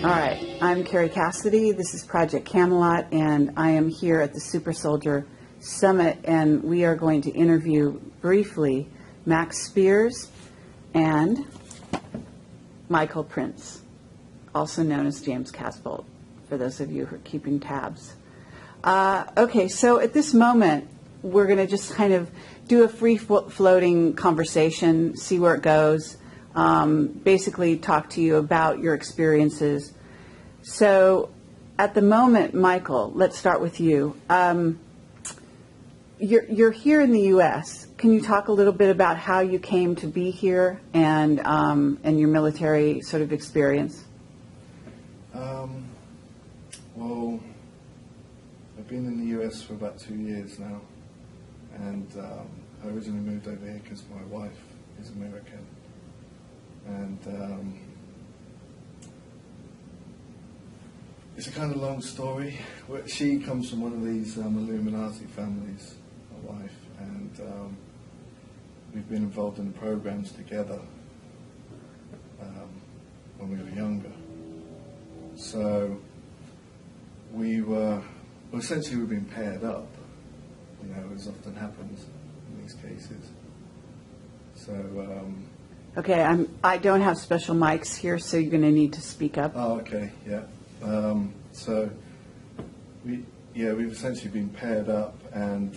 All right, I'm Carrie Cassidy. This is Project Camelot, and I am here at the Super Soldier Summit, and we are going to interview briefly Max Spears and Michael Prince, also known as James Casbolt, for those of you who are keeping tabs. Okay, so at this moment, we're going to just kind of do a free-floating conversation, see where it goes, basically talk to you about your experiences. So at the moment, Michael, let's start with you. You're here in the U.S. Can you talk a little bit about how you came to be here and your military sort of experience? Well, I've been in the U.S. for about 2 years now, and I originally moved over here because my wife is American, and it's a kind of long story. She comes from one of these Illuminati families, my wife, and we've been involved in programs together when we were younger. So essentially we've been paired up, as often happens in these cases. So. Okay, I don't have special mics here, so you're going to need to speak up. Oh, okay, yeah. So we've essentially been paired up, and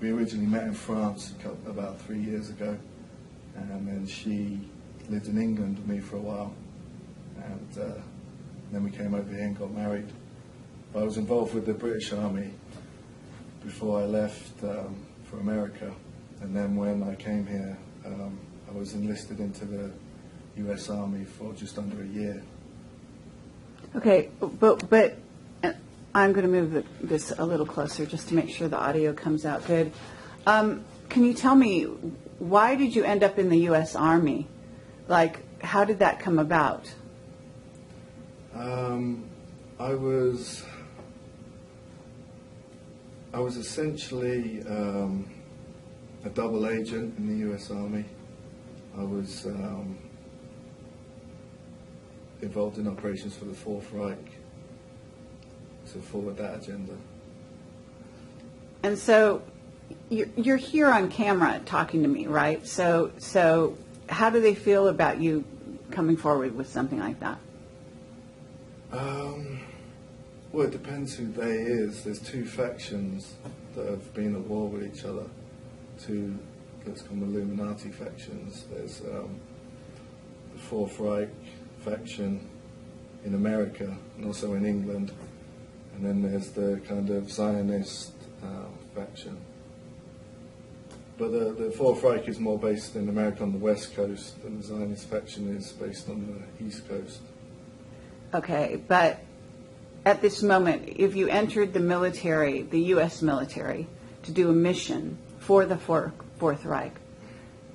we originally met in France about 3 years ago, and then she lived in England with me for a while, and then we came over here and got married. But I was involved with the British Army before I left for America, and then when I came here, I was enlisted into the U.S. Army for just under a year. Okay, but I'm going to move this a little closer just to make sure the audio comes out good. Can you tell me, why did you end up in the U.S. Army? Like, how did that come about? I was essentially a double agent in the U.S. Army. I was involved in operations for the Fourth Reich to forward that agenda. And so you're here on camera talking to me, right? So how do they feel about you coming forward with something like that? Well, it depends who they is. There's two factions that have been at war with each other. Two, let's call them Illuminati factions. There's the Fourth Reich faction in America and also in England, and then there's the kind of Zionist faction. But the Fourth Reich is more based in America on the West Coast, and the Zionist faction is based on the East Coast. Okay, but at this moment, if you entered the military, the U.S. military, to do a mission for the Fourth Reich,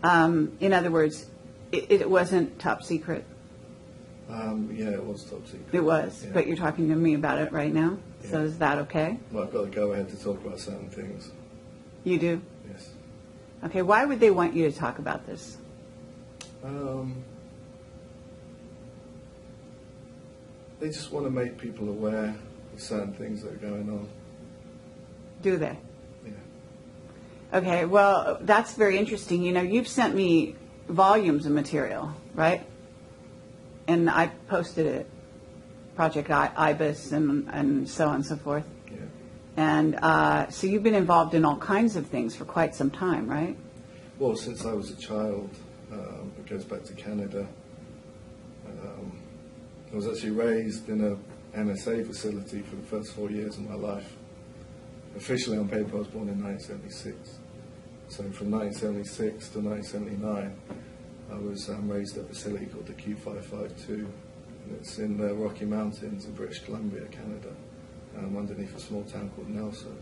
in other words, it wasn't top secret? Yeah, it was top secret. It was, yeah. But you're talking to me about it right now, yeah. So is that okay? Well, I've got to go ahead to talk about certain things. You do? Yes. Okay, why would they want you to talk about this? They just want to make people aware of certain things that are going on. Do they? Yeah. Okay, well, that's very interesting. You've sent me volumes of material, right? And I posted it, Project Ibis and so on and so forth. Yeah. And so you've been involved in all kinds of things for quite some time, right? Well, since I was a child, it goes back to Canada. I was actually raised in a NSA facility for the first 4 years of my life. Officially on paper, I was born in 1976. So from 1976 to 1979, I was raised at a facility called the Q552. And it's in the Rocky Mountains in British Columbia, Canada, underneath a small town called Nelson.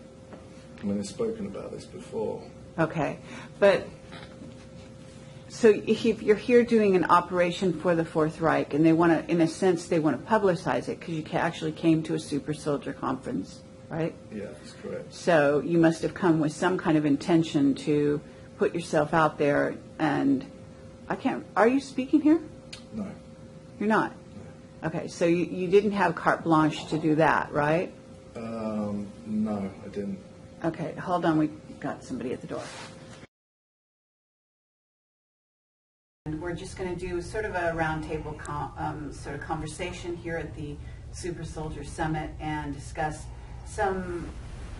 I mean, I've spoken about this before. Okay, but so if you're here doing an operation for the Fourth Reich, and they want to, in a sense, they want to publicize it because you actually came to a super soldier conference, right? Yeah, that's correct. So you must have come with some kind of intention to put yourself out there. And are you speaking here? No. You're not? Okay, so you didn't have carte blanche to do that, right? No, I didn't. Okay, hold on, we got somebody at the door. And we're just going to do sort of a roundtable sort of conversation here at the Super Soldier Summit and discuss some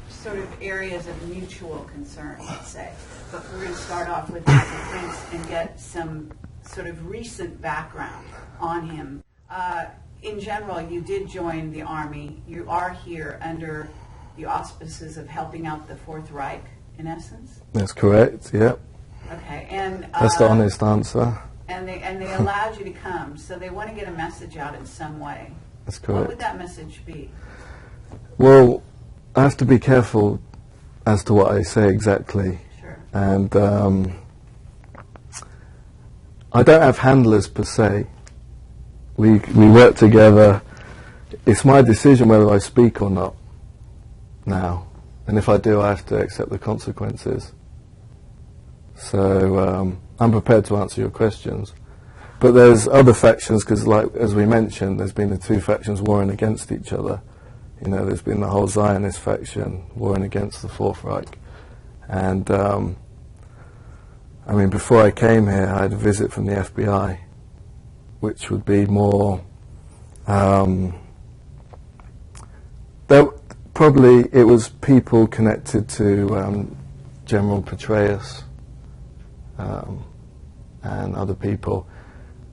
sort of areas of mutual concern, let's say. But we're going to start off with Michael Prince and get some sort of recent background on him. In general, you did join the Army. You are here under the auspices of helping out the Fourth Reich, in essence? That's correct, yep. Okay, and... That's the honest answer. And they allowed you to come, so they want to get a message out in some way. That's correct. What would that message be? Well, I have to be careful as to what I say exactly. Sure. And I don't have handlers per se. We work together. It's my decision whether I speak or not now. And if I do, I have to accept the consequences. So I'm prepared to answer your questions. But there's other factions, because like as we mentioned, there's been the two factions warring against each other. You know, there's been the whole Zionist faction warring against the Fourth Reich. And I mean, before I came here, I had a visit from the FBI, which would be more... probably it was people connected to General Petraeus and other people,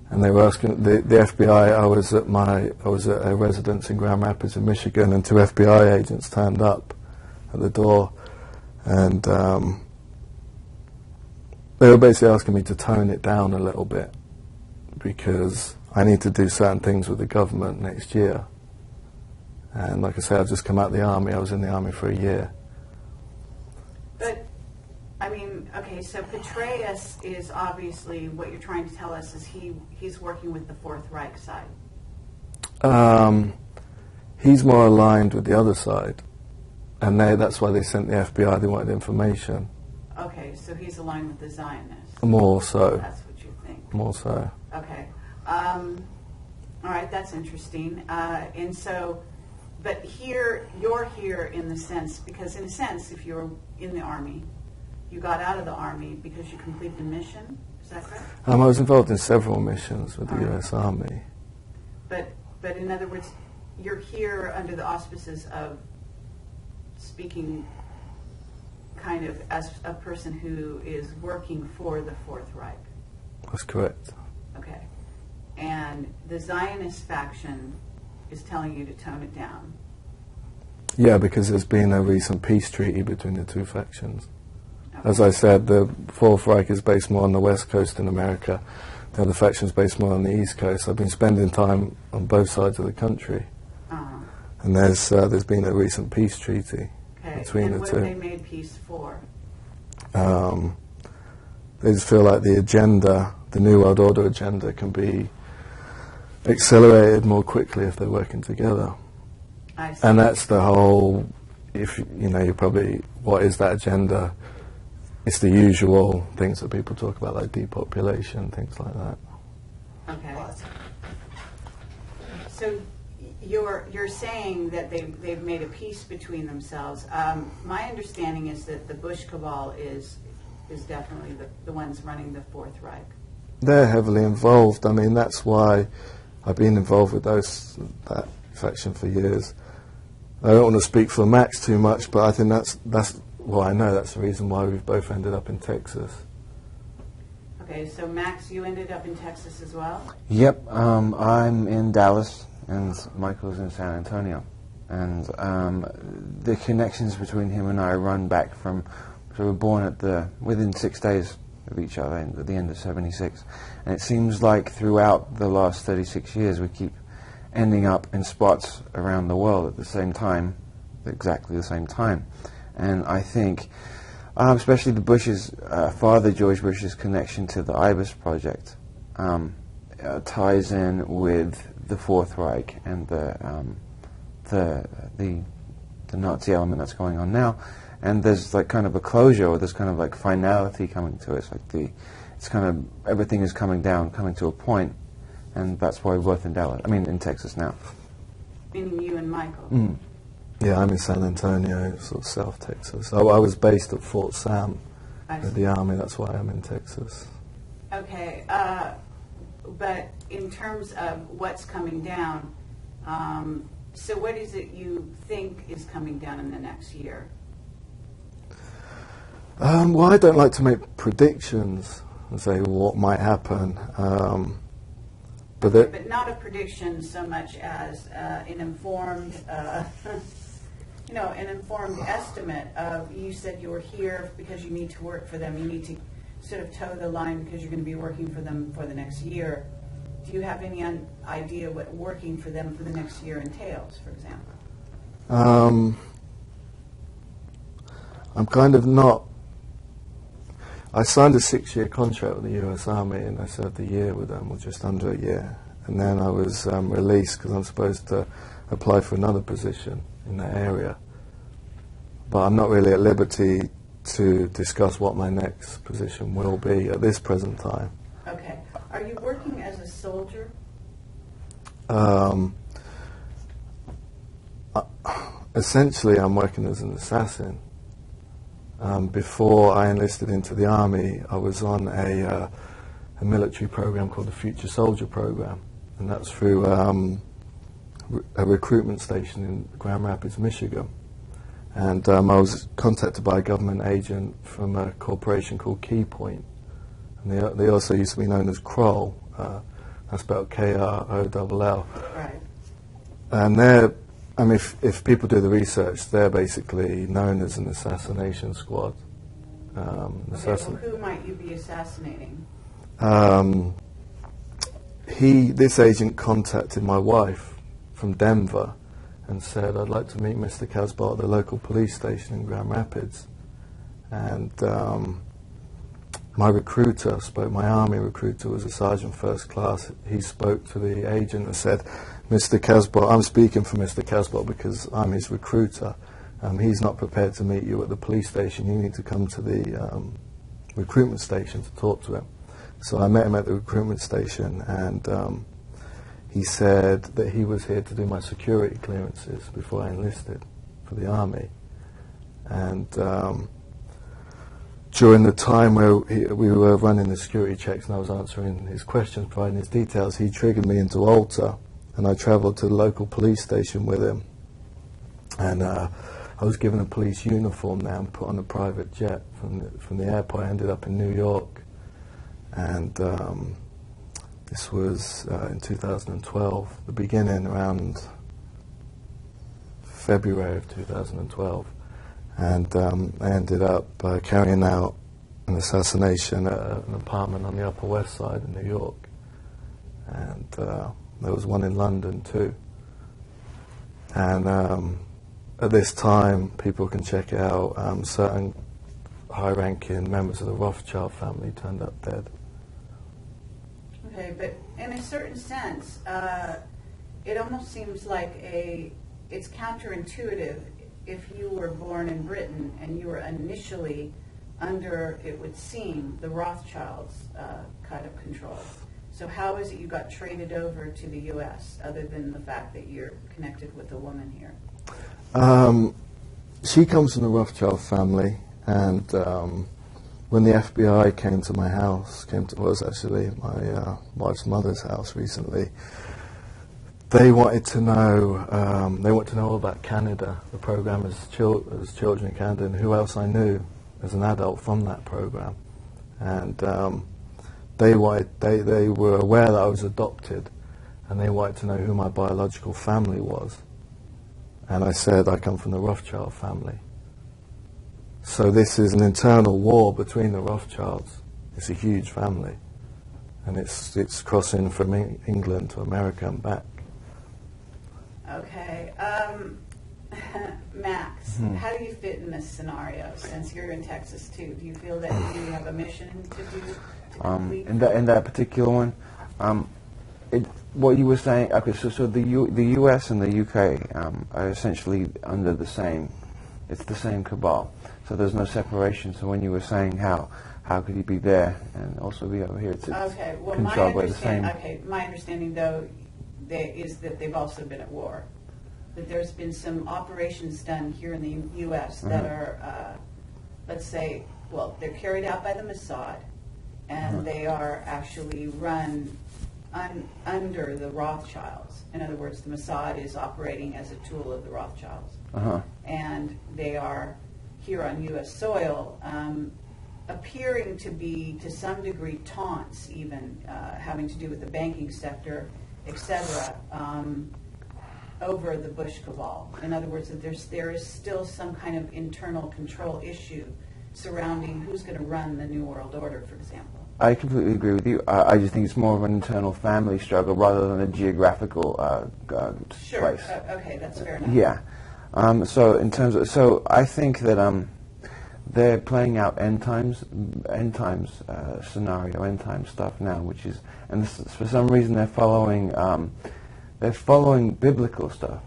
and they were asking the FBI. I was at a residence in Grand Rapids in Michigan, and two FBI agents turned up at the door, and they were basically asking me to tone it down a little bit because I need to do certain things with the government next year. And like I say, I've just come out of the Army. I was in the Army for a year. But, I mean, okay, so Petraeus is obviously, what you're trying to tell us is he's working with the Fourth Reich side. He's more aligned with the other side. And that's why they sent the FBI. They wanted information. Okay, so he's aligned with the Zionists. More so. That's what you think. More so. Okay. All right, that's interesting. And so... But here, you're here in the sense, because in a sense, if you're in the Army, you got out of the Army because you completed a mission, is that correct? I was involved in several missions with the US Army. But in other words, you're here under the auspices of speaking kind of as a person who is working for the Fourth Reich. That's correct. Okay. And the Zionist faction is telling you to tone it down. Yeah, because there's been a recent peace treaty between the two factions. Okay. As I said, the Fourth Reich is based more on the West Coast in America. The other faction is based more on the East Coast. I've been spending time on both sides of the country. And there's been a recent peace treaty between the two. And what have they made peace for? They just feel like the agenda, the New World Order agenda, can be accelerated more quickly if they're working together. I see. And that's the whole, if you know, you probably, what is that agenda? It's the usual things that people talk about, like depopulation, things like that. Okay. So you're saying that they've made a peace between themselves. My understanding is that the Bush cabal is definitely the ones running the Fourth Reich. They're heavily involved. I mean, that's why I've been involved with that faction for years. I don't want to speak for Max too much, but I think that's well, I know that's the reason why we've both ended up in Texas. Okay, so Max, you ended up in Texas as well? Yep, I'm in Dallas, and Michael's in San Antonio. And the connections between him and I run back from, so we were born within 6 days of each other at the end of '76. And it seems like throughout the last 36 years we keep ending up in spots around the world at the same time, exactly the same time. And I think, especially the Bush's, father George Bush's connection to the IBIS project ties in with the Fourth Reich and the Nazi element that's going on now. And there's like kind of a closure, or there's kind of like finality coming to it. It's like it's kind of, everything is coming to a point. and that's why we're both in Dallas. I mean, in Texas now. Meaning you and Michael. Mm. Yeah, I'm in San Antonio, sort of South Texas. I was based at Fort Sam with the Army. That's why I'm in Texas. Okay, but in terms of what's coming down, so what is it you think is coming down in the next year? Well, I don't like to make predictions and say what might happen. But not a prediction so much as an informed, an informed estimate of, you said you were here because you need to work for them. You need to sort of toe the line because you're going to be working for them for the next year. Do you have any idea what working for them for the next year entails, for example? I'm kind of not. I signed a 6-year contract with the US Army, and I served a year with them, or just under a year. And then I was released because I'm supposed to apply for another position in that area. But I'm not really at liberty to discuss what my next position will be at this present time. Okay. Are you working as a soldier? Essentially, I'm working as an assassin. Before I enlisted into the Army, I was on a military program called the Future Soldier Program, and that's through a recruitment station in Grand Rapids, Michigan. And I was contacted by a government agent from a corporation called Keypoint, and they also used to be known as Kroll. That's spelled K-R-O-L-L. Right. And they're, I mean, if people do the research, they're basically known as an assassination squad. Who might you be assassinating? This agent contacted my wife from Denver and said, I'd like to meet Mr. Casbolt at the local police station in Grand Rapids. And my recruiter spoke, my Army recruiter was a sergeant first class. He spoke to the agent and said, Mr. Casbolt, I'm speaking for Mr. Casbolt because I'm his recruiter. He's not prepared to meet you at the police station. You need to come to the recruitment station to talk to him. So I met him at the recruitment station, and he said that he was here to do my security clearances before I enlisted for the Army. And during the time where we were running the security checks and I was answering his questions, providing his details, he triggered me into Alta, and I travelled to the local police station with him. And I was given a police uniform now and put on a private jet from the airport. I ended up in New York, and this was in 2012, the beginning, around February of 2012. And I ended up carrying out an assassination at an apartment on the Upper West Side in New York. And there was one in London too. And at this time, people can check it out, certain high-ranking members of the Rothschild family turned up dead. Okay, but in a certain sense, it almost seems like it's counterintuitive if you were born in Britain and you were initially under, it would seem, the Rothschilds kind of control. So how is it you got traded over to the U.S., other than the fact that you're connected with a woman here? She comes from the Rothschild family, and when the FBI came to my house, it was actually my wife's mother's house recently, they wanted to know all about Canada, the program as children in Canada, and who else I knew as an adult from that program. And they were aware that I was adopted, and they wanted to know who my biological family was. And I said, I come from the Rothschild family. So this is an internal war between the Rothschilds. It's a huge family, and it's crossing from England to America and back. Okay. Max, how do you fit in this scenario, since you're in Texas too? Do you feel that you have a mission to do? To in that particular one, what you were saying, okay, so the US and the UK are essentially under the same, it's the same cabal. So there's no separation. So when you were saying how could he be there and also be over here, it's Okay, well, controlled by the same. my understanding, though, is that they've also been at war. That there's been some operations done here in the U.S. that are, let's say, well, they're carried out by the Mossad, and they are actually run under the Rothschilds. In other words, the Mossad is operating as a tool of the Rothschilds. And they are here on U.S. soil, appearing to be, to some degree, taunts even, having to do with the banking sector, etc., over the Bush cabal. In other words, that there is still some kind of internal control issue surrounding who's going to run the New World Order, for example. I completely agree with you. I just think it's more of an internal family struggle rather than a geographical Sure. place. Okay, that's fair enough. Yeah. So in terms of, so I think that they're playing out end times scenario, end times stuff now, which is, and this, for some reason they're following biblical stuff,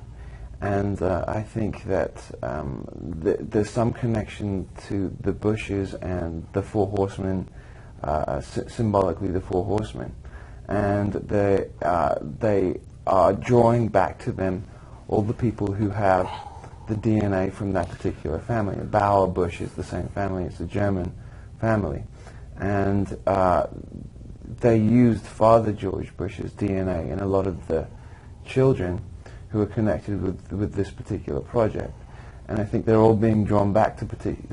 and I think that there's some connection to the Bushes and the Four Horsemen, symbolically the Four Horsemen, and they are drawing back to them all the people who have the DNA from that particular family. Bauer Bush is the same family, it's a German family, and they used Father George Bush's DNA in a lot of the children who are connected with this particular project. And I think they're all being drawn back to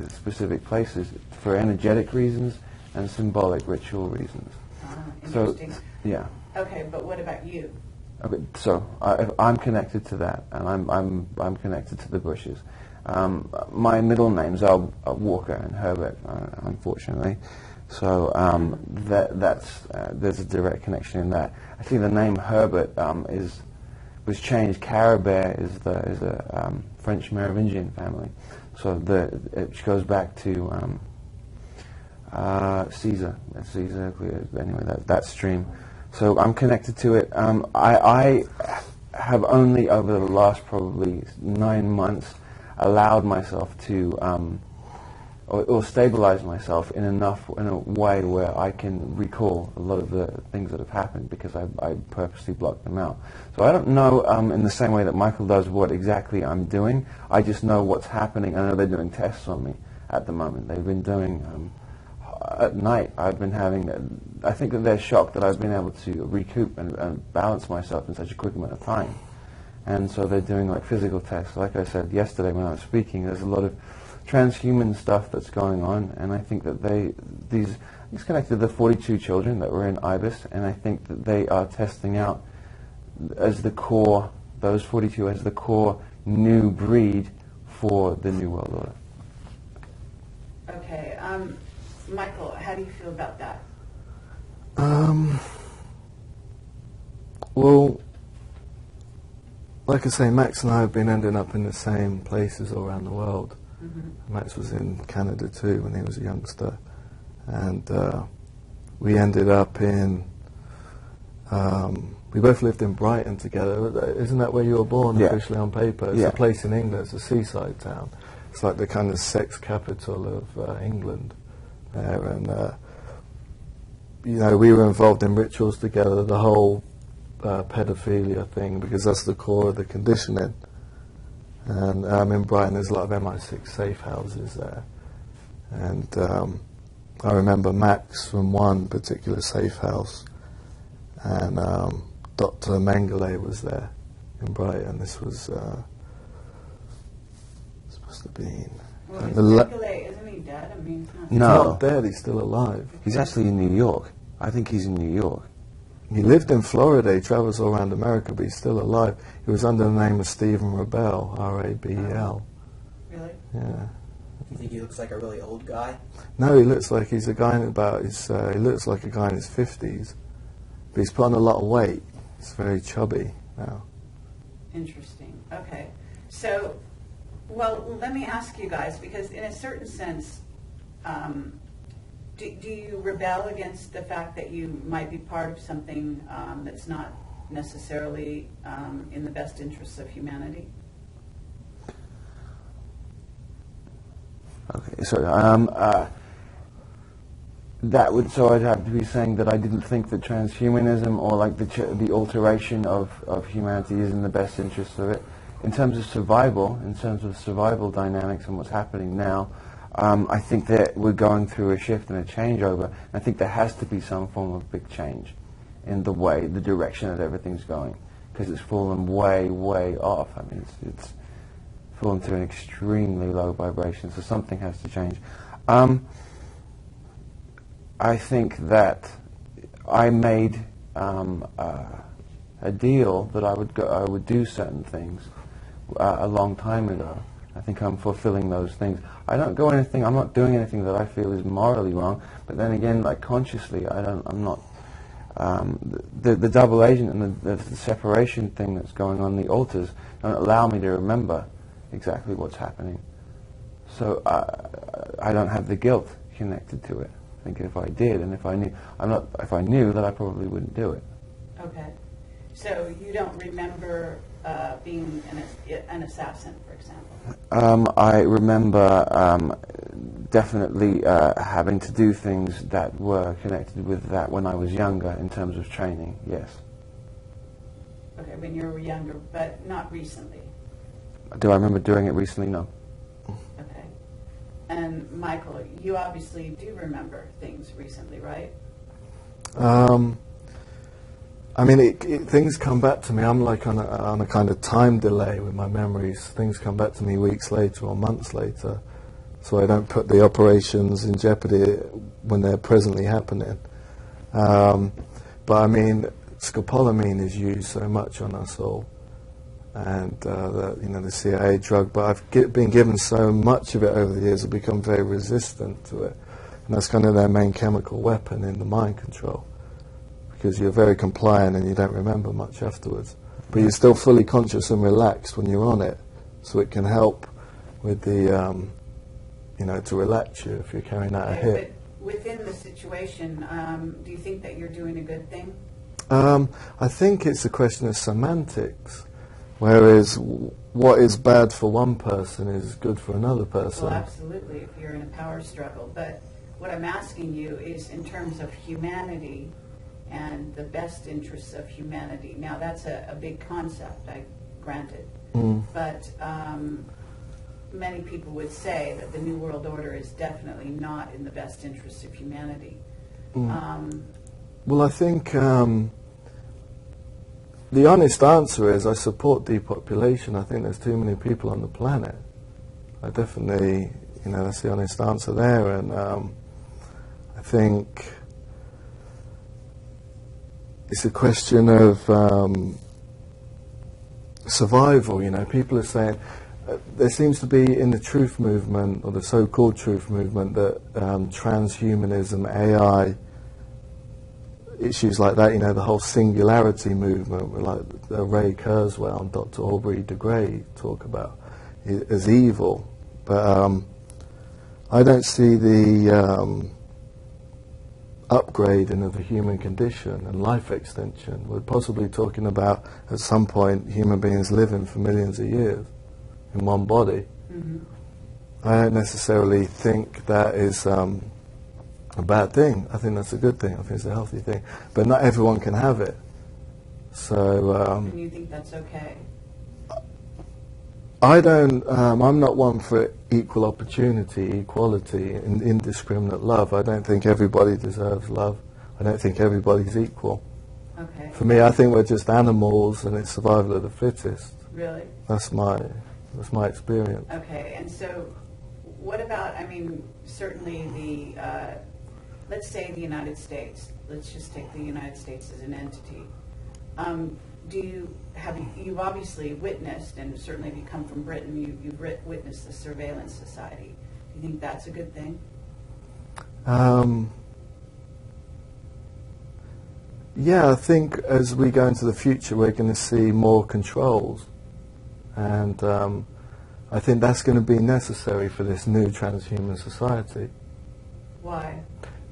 specific places for energetic reasons and symbolic ritual reasons. Interesting. So, yeah. Okay, but what about you? Okay, so I'm connected to that, and I'm connected to the Bushes. My middle names are Walker and Herbert, unfortunately. So there's a direct connection in that. I think the name Herbert was changed. Carabert is a French Merovingian family, so it goes back to Caesar. Anyway, that stream. So I'm connected to it. I have only over the last probably 9 months allowed myself to or stabilize myself in a way where I can recall a lot of the things that have happened because I purposely blocked them out. So I don't know in the same way that Michael does what exactly I'm doing. I just know what's happening. I know they're doing tests on me at the moment. They've been doing at night. I've been having. I think that they're shocked that I've been able to recoup and balance myself in such a quick amount of time. And so they're doing like physical tests. Like I said yesterday when I was speaking, there's a lot of transhuman stuff that's going on, and I think that he's connected the 42 children that were in Ibis, and I think that they are testing out as the core, those 42 as the core new breed for the New World Order. Okay, Michael, how do you feel about that? Well, like I say, Max and I have been ending up in the same places all around the world. Max was in Canada too when he was a youngster, and we ended up in. We both lived in Brighton together. Isn't that where you were born officially on paper? It's a place in England. It's a seaside town. It's like the kind of sex capital of England there, and we were involved in rituals together. The whole pedophilia thing, because that's the core of the conditioning. And in Brighton, there's a lot of MI6 safe houses there. And I remember Max from one particular safe house, and Dr. Mengele was there in Brighton. This was supposed to be. Well, Mengele, isn't he dead? I mean, he's not dead. He's still alive. He's actually in New York. I think he's in New York. He lived in Florida. He travels all around America, but he's still alive. He was under the name of Stephen Rabel, R-A-B-E-L. Really? Yeah. You think he looks like a really old guy? No, he looks like he's a guy in about his. He looks like a guy in his 50s, but he's put on a lot of weight. He's very chubby now. Interesting. Okay. So, well, let me ask you guys, because in a certain sense, do you rebel against the fact that you might be part of something that's not necessarily in the best interests of humanity? Okay, so that would, so I'd have to be saying that I didn't think that transhumanism or like the alteration of humanity is in the best interest of it. In terms of survival dynamics and what's happening now, I think that we're going through a shift and a changeover. I think there has to be some form of big change in the direction that everything's going, because it's fallen way, way off. I mean, it's fallen to an extremely low vibration, so something has to change. I think that I made a deal that I would do certain things a long time ago. I think I'm fulfilling those things. I'm not doing anything that I feel is morally wrong, but then again, like consciously, I'm not. The double agent and the separation thing that's going on, the altars, don't allow me to remember exactly what's happening. So I don't have the guilt connected to it. I think if I did, and if I knew, that I probably wouldn't do it. Okay. So you don't remember being an assassin, for example? I remember definitely having to do things that were connected with that when I was younger in terms of training, yes. Okay, when you were younger, but not recently? Do I remember doing it recently? No. Okay. And Michael, you obviously do remember things recently, right? I mean, things come back to me. I'm like on a kind of time delay with my memories. Things come back to me weeks later or months later, so I don't put the operations in jeopardy when they're presently happening. But I mean, scopolamine is used so much on us all, and the CIA drug. But I've been given so much of it over the years, I've become very resistant to it, and that's kind of their main chemical weapon in the mind control. Because you're very compliant and you don't remember much afterwards. But you're still fully conscious and relaxed when you're on it, so it can help with the, to relax you if you're carrying out a hit. But within the situation, do you think that you're doing a good thing? I think it's a question of semantics, whereas what is bad for one person is good for another person. Well, absolutely, if you're in a power struggle. But what I'm asking you is in terms of humanity and the best interests of humanity. Now, that's a big concept, I granted. But many people would say that the New World Order is definitely not in the best interests of humanity. Well, I think the honest answer is I support depopulation. I think there's too many people on the planet. I definitely, that's the honest answer there. And I think it's a question of survival. People are saying there seems to be in the truth movement, or the so-called truth movement, that transhumanism, AI, issues like that, the whole singularity movement, like Ray Kurzweil and Dr. Aubrey de Grey talk about, as evil. But I don't see the upgrading of the human condition and life extension. We're possibly talking about, at some point, human beings living for millions of years in one body. Mm-hmm. I don't necessarily think that is a bad thing. I think that's a good thing. I think it's a healthy thing. But not everyone can have it. So. And you think that's okay? I don't. I'm not one for equal opportunity, equality, and indiscriminate love. I don't think everybody deserves love. I don't think everybody's equal. Okay. For me, I think we're just animals, and it's survival of the fittest. Really? That's my experience. Okay. And so, what about? I mean, certainly let's say the United States. Let's just take the United States as an entity. You've obviously witnessed, and certainly if you come from Britain, you've witnessed the surveillance society. Do you think that's a good thing? Yeah, I think as we go into the future, we're going to see more controls, and I think that's going to be necessary for this new transhuman society. Why?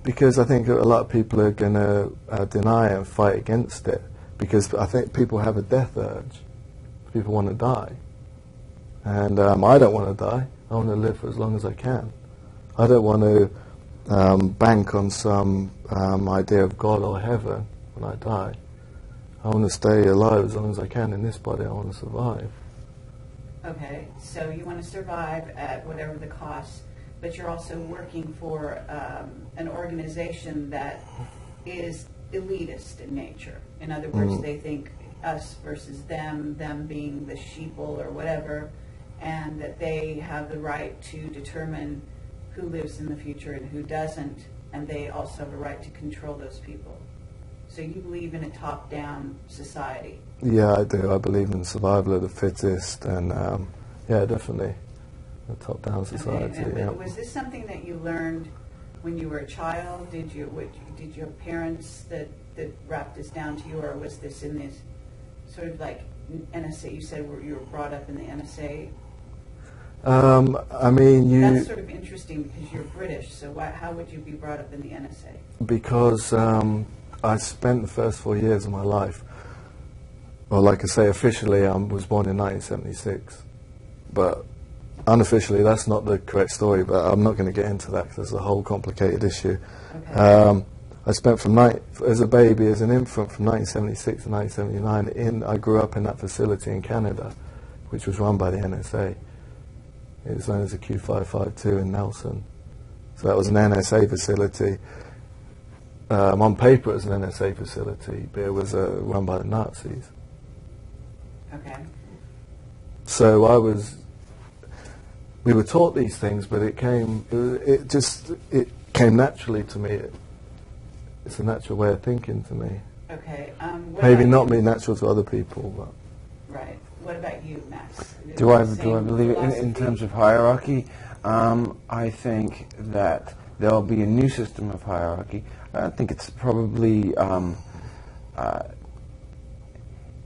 Because I think a lot of people are going to deny and fight against it. Because I think people have a death urge. People want to die. And I don't want to die. I want to live for as long as I can. I don't want to bank on some idea of God or heaven when I die. I want to stay alive as long as I can in this body. I want to survive. Okay, so you want to survive at whatever the cost, but you're also working for an organization that is elitist in nature. In other words, they think us versus them being the sheeple or whatever, and that they have the right to determine who lives in the future and who doesn't, and they also have a right to control those people. So you believe in a top-down society? Yeah, I do. I believe in survival of the fittest, and yeah, definitely a top-down society. Okay. Yeah. Was this something that you learned when you were a child? Did you have parents that wrapped this down to you, or was this in this sort of like NSA? You said you were brought up in the NSA. I mean, That's sort of interesting because you're British. So how would you be brought up in the NSA? because I spent the first 4 years of my life, well, like I say, officially I was born in 1976, but unofficially that's not the correct story, but I'm not going to get into that because it's a whole complicated issue. Okay. I spent as a baby, as an infant, from 1976 to 1979, I grew up in that facility in Canada, which was run by the NSA. It was known as the Q552 in Nelson. So that was an NSA facility. On paper it was an NSA facility, but it was run by the Nazis. Okay. So we were taught these things, but it came naturally to me. It's a natural way of thinking to me. Okay. Maybe not be natural to other people, but. Right. What about you, Max? Do I believe it in terms of hierarchy? I think that there'll be a new system of hierarchy. I think it's probably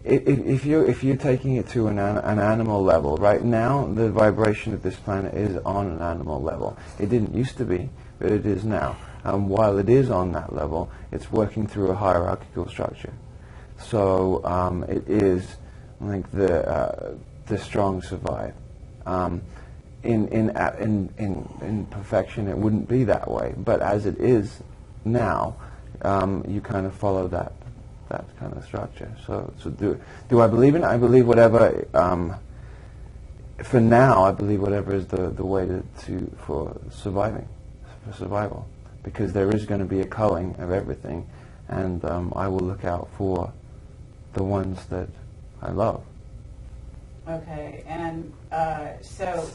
if you're taking it to an animal level. Right now, the vibration of this planet is on an animal level. It didn't used to be, but it is now. While it is on that level, it's working through a hierarchical structure. So it is, I think, the strong survive. In perfection, it wouldn't be that way. But as it is now, you kind of follow that kind of structure. So do I believe in it? I believe whatever. For now, I believe whatever is the way for survival, because there is going to be a culling of everything, and I will look out for the ones that I love. Okay, and so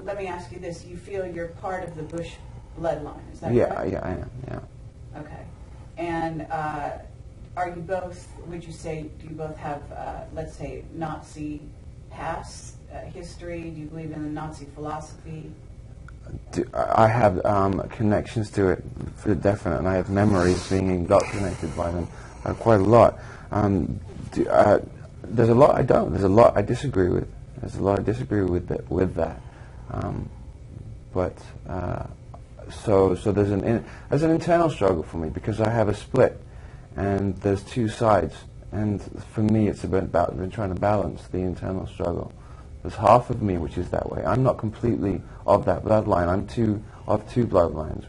let me ask you this: you feel you're part of the Bush bloodline? Is that correct? Yeah, I am. Yeah. Okay, and are you both? Would you say do you both have, let's say, Nazi past history? Do you believe in the Nazi philosophy? I have connections to it for definite, and I have memories being indoctrinated by them quite a lot. There's a lot I don't. There's a lot I disagree with. There's a lot I disagree with that. So there's an internal struggle for me because I have a split, and there's two sides. And for me, it's been trying to balance the internal struggle. There's half of me which is that way. I'm not completely of that bloodline. I'm of two bloodlines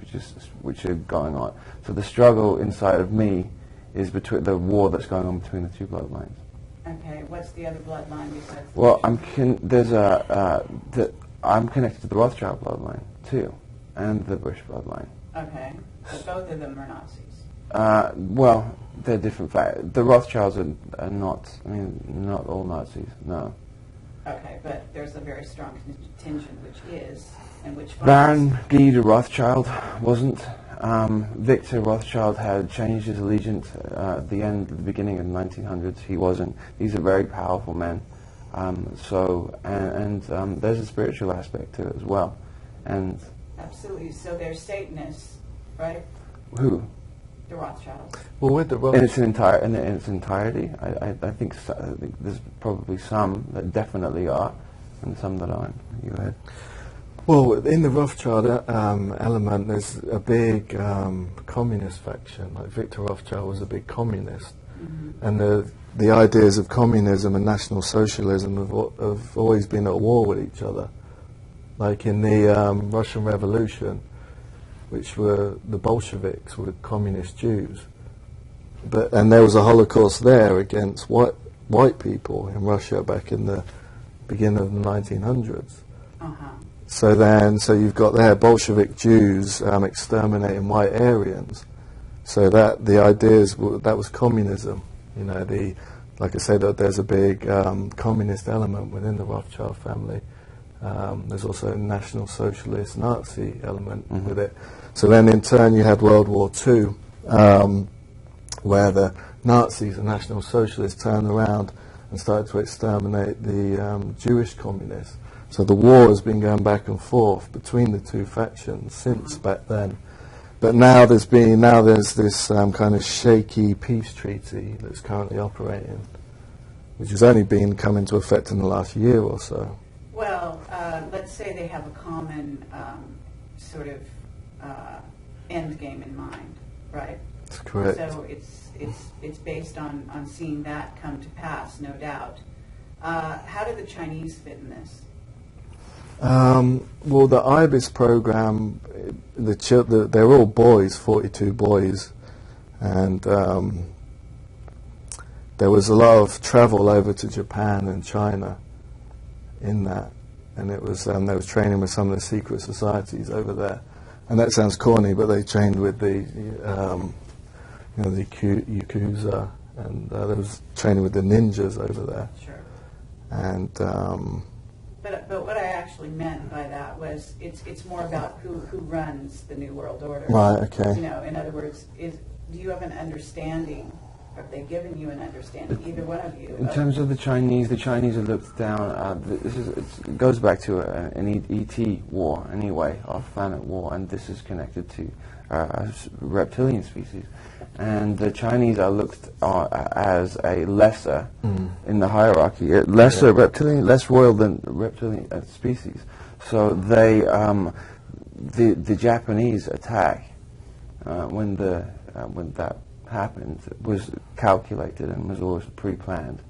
which are going on. So the struggle inside of me is between the war that's going on between the two bloodlines. Okay, what's the other bloodline besides? Well, I'm connected to the Rothschild bloodline too, and the Bush bloodline. Okay, but both of them are Nazis. Well, they're different. The Rothschilds are not. I mean, not all Nazis. No. Okay, but there's a very strong contingent which is, and which Baron Guy de Rothschild wasn't. Victor Rothschild had changed his allegiance at the beginning of the 1900s. He wasn't. These are very powerful men. There's a spiritual aspect to it as well. And absolutely. So they're Satanists, right? Who? The Rothschilds. Well, with the In its entirety, I think there's probably some that definitely are, and some that aren't. You had. Well, in the Rothschild element, there's a big communist faction. Like Victor Rothschild was a big communist, and the ideas of communism and National Socialism have always been at war with each other. Like in the Russian Revolution, which were the Bolsheviks, were communist Jews. And there was a Holocaust there against white people in Russia back in the beginning of the 1900s. So you've got there Bolshevik Jews exterminating white Aryans. So that the ideas that was communism. You know, like I said, there's a big communist element within the Rothschild family. There's also a National Socialist Nazi element with it. So then in turn you had World War II, where the Nazis and National Socialists turned around and started to exterminate the Jewish communists. So the war has been going back and forth between the two factions since back then. But now there's this kind of shaky peace treaty that's currently operating, which has only been come into effect in the last year or so. Well, let's say they have a common sort of end game in mind, right? That's correct. So it's based on seeing that come to pass, no doubt. How do the Chinese fit in this? Well, the IBIS program, they're all boys, 42 boys, and there was a lot of travel over to Japan and China in that, and it was they was training with some of the secret societies over there, and that sounds corny, but they trained with the the Yakuza, and there was training with the ninjas over there. Sure. And but what I actually meant by that was it's more about who runs the New World Order. Right. Okay. You know, in other words, do you have an understanding? Have they given you an understanding, either one of you? In terms of the Chinese are looked down. It goes back to an ET war anyway, off-planet war, and this is connected to reptilian species. And the Chinese are looked as a lesser in the hierarchy, reptilian, less royal than reptilian species. So they, the Japanese attack when that happened was calculated and was always pre-planned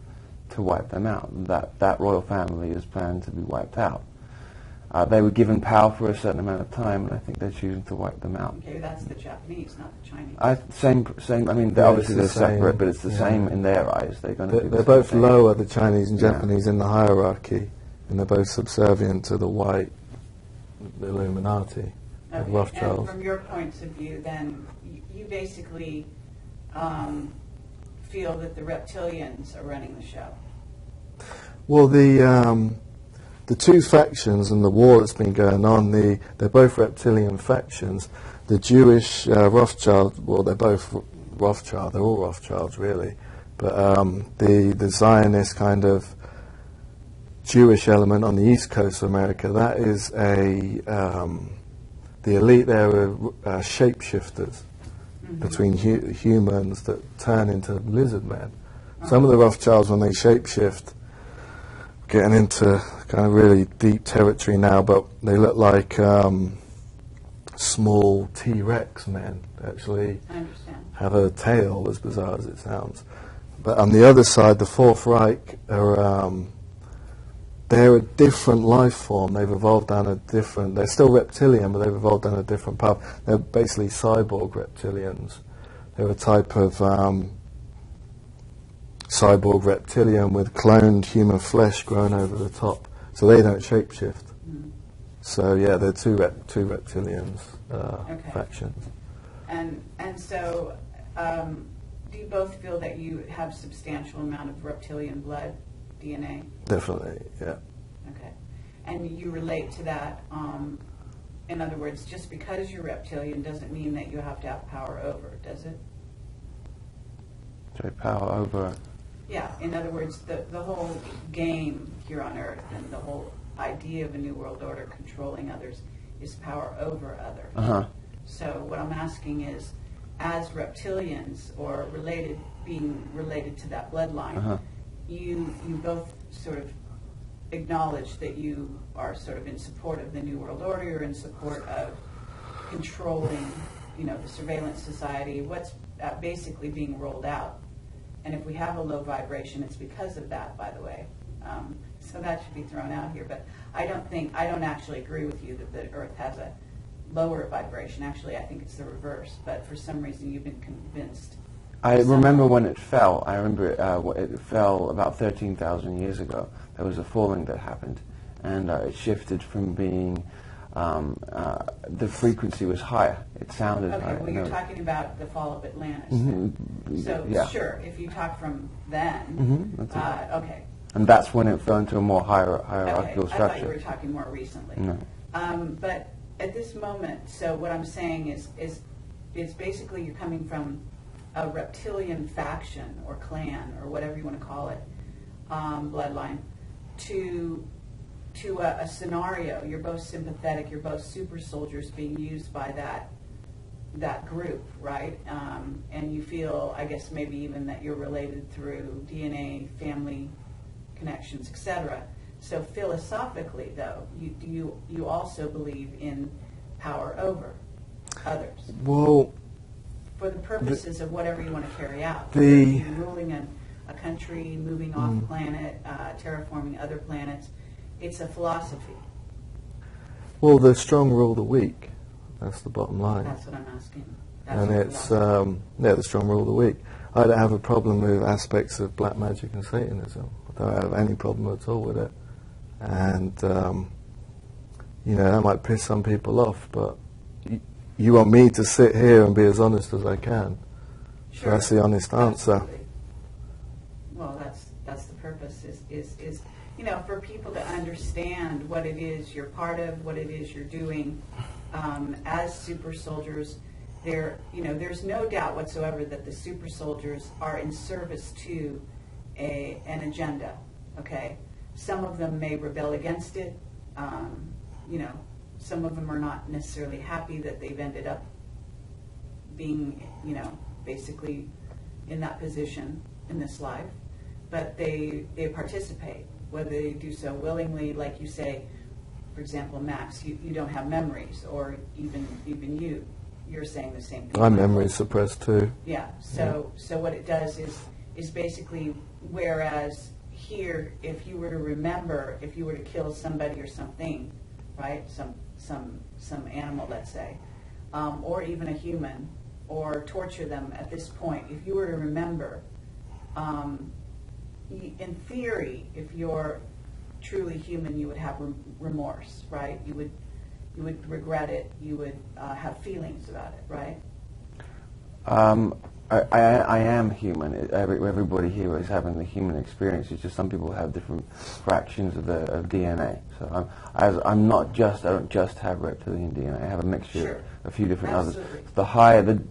to wipe them out. That royal family is planned to be wiped out. They were given power for a certain amount of time, and I think they're choosing to wipe them out. Okay, that's the Japanese, not the Chinese. Same. I mean, obviously they're separate, but it's the same in their eyes. They're going to. They're both lower, the Chinese and Japanese, in the hierarchy, and they're both subservient to the white Illuminati, the Rothschilds. And from your points of view, then you basically feel that the reptilians are running the show. Well, the two factions and the war that's been going on, they're both reptilian factions. The Jewish Rothschild, well, they're both Rothschild, they're all Rothschilds really, but the Zionist kind of Jewish element on the east coast of America, that is the elite there are shapeshifters between humans that turn into lizard men. Some of the Rothschilds, when they shapeshift, getting into kind of really deep territory now, but they look like small T-Rex men. They actually have a tail, as bizarre as it sounds. But on the other side, the Fourth Reich are they're a different life form. They've evolved down a different. They're still reptilian, but they've evolved down a different path. They're basically cyborg reptilians. They're a type of cyborg reptilian with cloned human flesh growing over the top. So they don't shapeshift. So yeah, they're two reptilians factions. And so, do you both feel that you have substantial amount of reptilian blood, DNA? Definitely, yeah. Okay. And you relate to that, in other words, just because you're reptilian doesn't mean that you have to have power over, does it? Sorry, power over... Yeah, in other words, the whole game here on Earth and the whole idea of a new world order controlling others is power over others. Uh-huh. So what I'm asking is, as reptilians or being related to that bloodline, you both sort of acknowledge that you are sort of in support of the new world order, you're in support of controlling, the surveillance society, what's basically being rolled out. And if we have a low vibration, it's because of that, by the way. so that should be thrown out here. But I don't actually agree with you that the Earth has a lower vibration. Actually, I think it's the reverse. But for some reason, you've been convinced. I remember when it fell. I remember it fell about 13,000 years ago. There was a falling that happened, and it shifted from being the frequency was higher. It sounded Okay, higher. well, you're talking about the fall of Atlantis. Mhm. So, Yeah. sure, if you talk from then, That's it. okay. And that's when it fell into a more Okay, hierarchical I thought you were structure. talking more recently. No. But at this moment, so what I'm saying is basically you're coming from a reptilian faction or clan or whatever you want to call it, bloodline, to a scenario. You're both sympathetic. You're both super soldiers being used by that group, right? And you feel, I guess, maybe even that you're related through DNA, family connections, etc. So philosophically, though, you also believe in power over others Well, for the purposes of whatever you want to carry out. The- Ruling a country, moving off planet, terraforming other planets. It's a philosophy. well, the strong rule the weak. That's the bottom line. That's what I'm asking. That's And your it's philosophy. the strong rule the weak. I don't have a problem with aspects of black magic and Satanism. I don't have any problem at all with it. And that might piss some people off, but you want me to sit here and be as honest as I can. So Sure. that's the honest answer. Absolutely. Well, that's the purpose. Is for people to understand what it is you're part of, what it is you're doing as super soldiers. There's no doubt whatsoever that the super soldiers are in service to an agenda. Okay, some of them may rebel against it. Some of them are not necessarily happy that they've ended up being, basically in that position in this life. But they participate, whether they do so willingly, like you say, for example, Max, you don't have memories, or even you're saying the same thing. My memory's suppressed too. Yeah. So what it does is basically, whereas here, if you were to remember, if you were to kill somebody or something, right, some animal, let's say, or even a human, or torture them at this point, if you were to remember, in theory, if you're truly human, you would have remorse, right? You would regret it. You would have feelings about it, right? I am human. Everybody here is having the human experience. It's just some people have different fractions of DNA. So I don't just have reptilian DNA. I have a mixture Sure. of a few different Absolutely. others.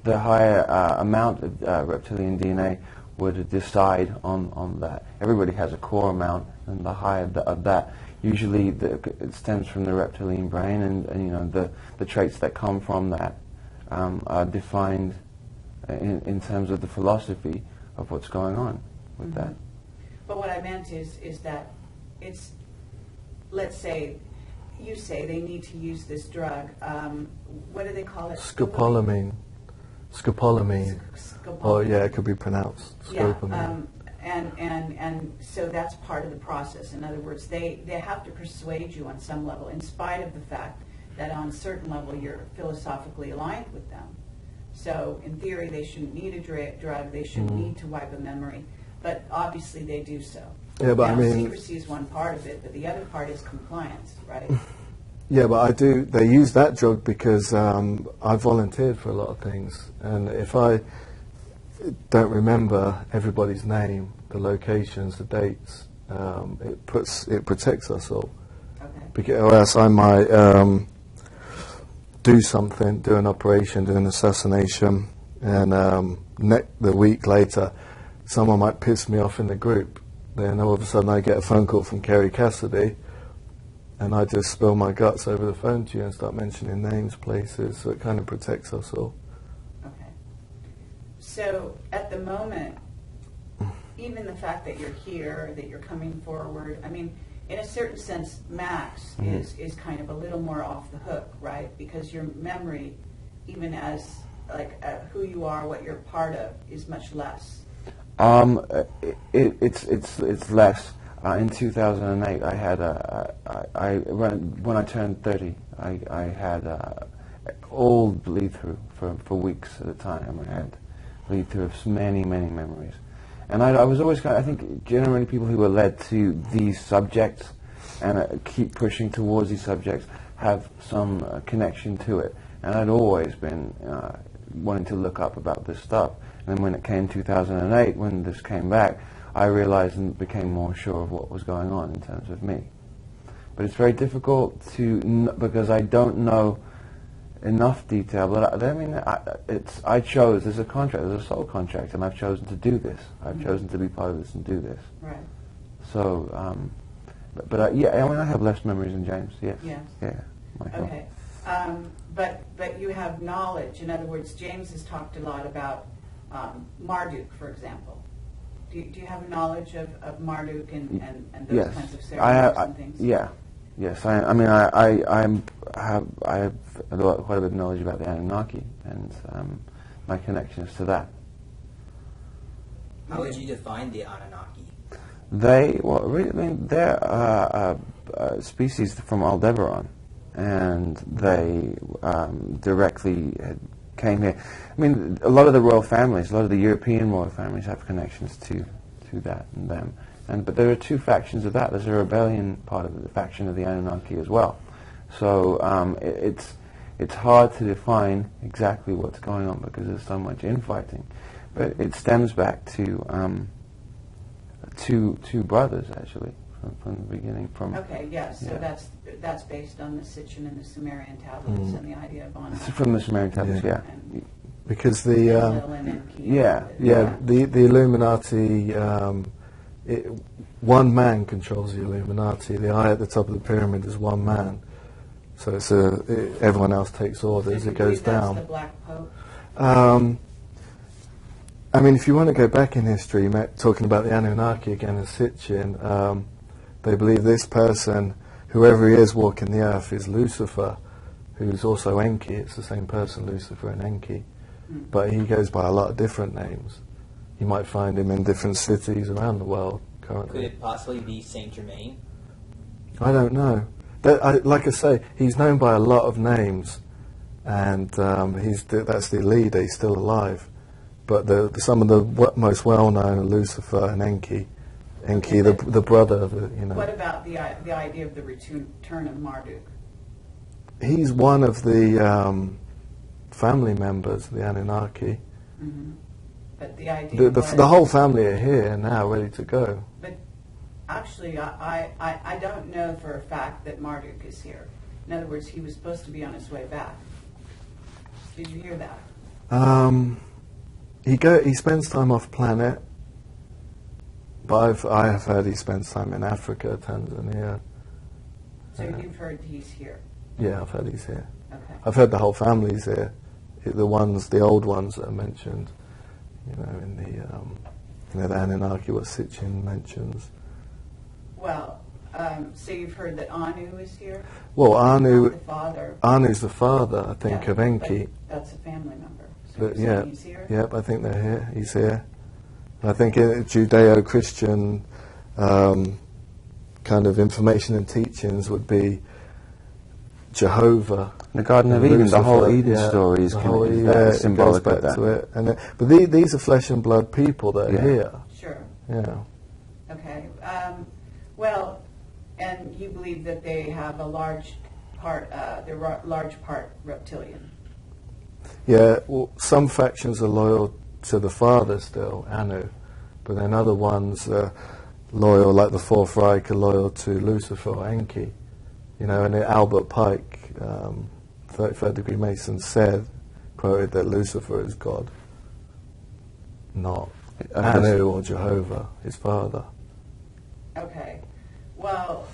The higher amount of reptilian DNA would decide on that. Everybody has a core amount, and the higher of that, usually it stems from the reptilian brain, and the traits that come from that are defined in terms of the philosophy of what's going on with that. But what I meant is that it's, let's say, you say they need to use this drug. What do they call it? Scopolamine. Scopolamine. Oh, yeah, it could be pronounced scopolamine. And so that's part of the process. In other words, they have to persuade you on some level, in spite of the fact that on a certain level you're philosophically aligned with them. So in theory, they shouldn't need a drug. They shouldn't need to wipe a memory. But obviously they do so. Yeah, but now, I mean, secrecy is one part of it, but the other part is compliance, right? yeah, but they use that drug because I volunteered for a lot of things, and if I don't remember everybody's name, the locations, the dates, it protects us all. Okay. Because, or else I might do something, do an operation, do an assassination, and the week later, someone might piss me off in the group. Then all of a sudden I get a phone call from Kerry Cassidy, and I just spill my guts over the phone to you and start mentioning names, places, so it kind of protects us all. Okay. So at the moment, even the fact that you're here, that you're coming forward, I mean, in a certain sense, Max is kind of a little more off the hook, right? Because your memory, even as like who you are, what you're part of, is much less. It's less. In 2008, I had when I turned 30, I had all bleed through for weeks at a time. I had bleed through of many memories, and I was always I think generally people who are led to these subjects and keep pushing towards these subjects have some connection to it. And I'd always been wanting to look up about this stuff. And then when it came 2008, when this came back, I realized and became more sure of what was going on in terms of me. But it's very difficult to, because I don't know enough detail. But I chose, there's a contract, there's a soul contract, and I've chosen to do this. I've chosen to be part of this and do this. Right. So, I have less memories than James, yes. Yes. Yeah, Michael. Okay. But you have knowledge. In other words, James has talked a lot about Marduk, for example. Do you have knowledge of Marduk and those yes. kinds of ceremonies and things? Yeah. Yes, I have quite a bit of knowledge about the Anunnaki and my connections to that. How would you define the Anunnaki? They're a species from Aldebaran, and they directly came here. I mean, a lot of the royal families, a lot of the European royal families have connections to that and them. But there are two factions of that. There's a rebellion part of the faction of the Anunnaki as well. So it's hard to define exactly what's going on because there's so much infighting. But it stems back to two brothers, actually, from the beginning. Okay, yes. So that's based on the Sitchin and the Sumerian tablets and the idea of Anunnaki. From the Sumerian tablets, yeah. Because the Illuminati, one man controls the Illuminati. The eye at the top of the pyramid is one man, so it's everyone else takes orders. So it goes down. That's the Black Pope. I mean, if you want to go back in history, talking about the Anunnaki again as Sitchin, they believe this person, whoever he is walking the earth, is Lucifer, who's also Enki. It's the same person, Lucifer and Enki. But he goes by a lot of different names. You might find him in different cities around the world currently. Could it possibly be Saint Germain? I don't know. Like I say, he's known by a lot of names, and that's the leader. He's still alive. But some of the most well-known are Lucifer and Enki. Enki, the brother of the, What about the idea of the return of Marduk? He's one of the family members of the Anunnaki. Mm-hmm. But the idea the whole family are here now, ready to go. But actually, I don't know for a fact that Marduk is here. In other words, he was supposed to be on his way back. Did you hear that? He spends time off planet, but I have heard he spends time in Africa, Tanzania. So you've heard he's here? Yeah, I've heard he's here. Okay. I've heard the whole family's here. The old ones that are mentioned, in the Anunnaki, what Sitchin mentions. Well, so you've heard that Anu is here? Well, Not the father. Anu's the father, I think, of Enki. That's a family member. So But you're saying he's here? Yep, I think they're here. He's here. And I think in Judeo-Christian kind of information and teachings would be Jehovah. The Garden of Eden, the whole Eden story is symbolic goes of back that. to it. But these are flesh and blood people that are here. Sure. Yeah. Okay. Well, and you believe that they have a large part, they're large part reptilian. Yeah, well, some factions are loyal to the father still, Anu, but then other ones are loyal, like the Fourth Reich, are loyal to Lucifer or Enki. And Albert Pike, 33rd degree Mason, quoted that Lucifer is God, not Anu or Jehovah, his father. Okay. Well,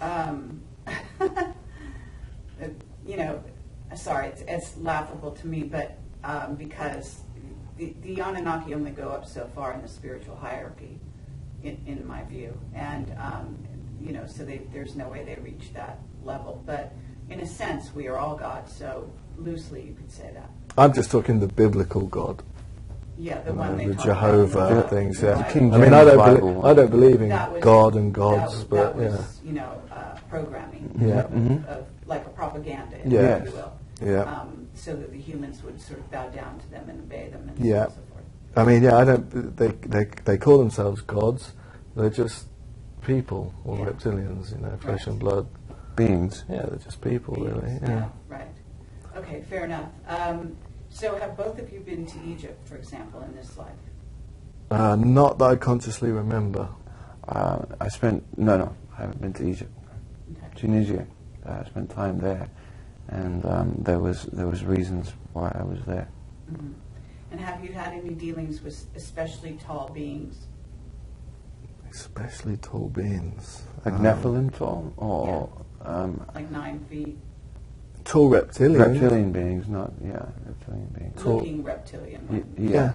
sorry, it's laughable to me, but because the Anunnaki only go up so far in the spiritual hierarchy, in my view, and so there's no way they reach that level. But in a sense, we are all gods, so loosely you could say that. I'm just talking the biblical God. Yeah, the you one know, they the talk about Jehovah in the things. Bible. Yeah. King I mean, James Bible. I don't believe in That was- God and gods, that, but that yeah. was, you know, programming Yeah. of like a propaganda, Yeah. if you will. Yeah. So that the humans would sort of bow down to them and obey them and Yeah. so forth. I mean, yeah, I don't. They call themselves gods. They're just people or Yeah. reptilians, you know, flesh Right. and blood. Beings. Yeah, they're just people, Beings, really. Yeah. right. Okay, fair enough. So have both of you been to Egypt, for example, in this life? Not that I consciously remember. I haven't been to Egypt. Okay. Tunisia. I spent time there, and there was reasons why I was there. Mm-hmm. And have you had any dealings with especially tall beings? Especially tall beings. Like Nephilim tall, or Like 9 feet, Tall reptilians. reptilian beings, reptilian beings. Tall- looking reptilian, Yeah.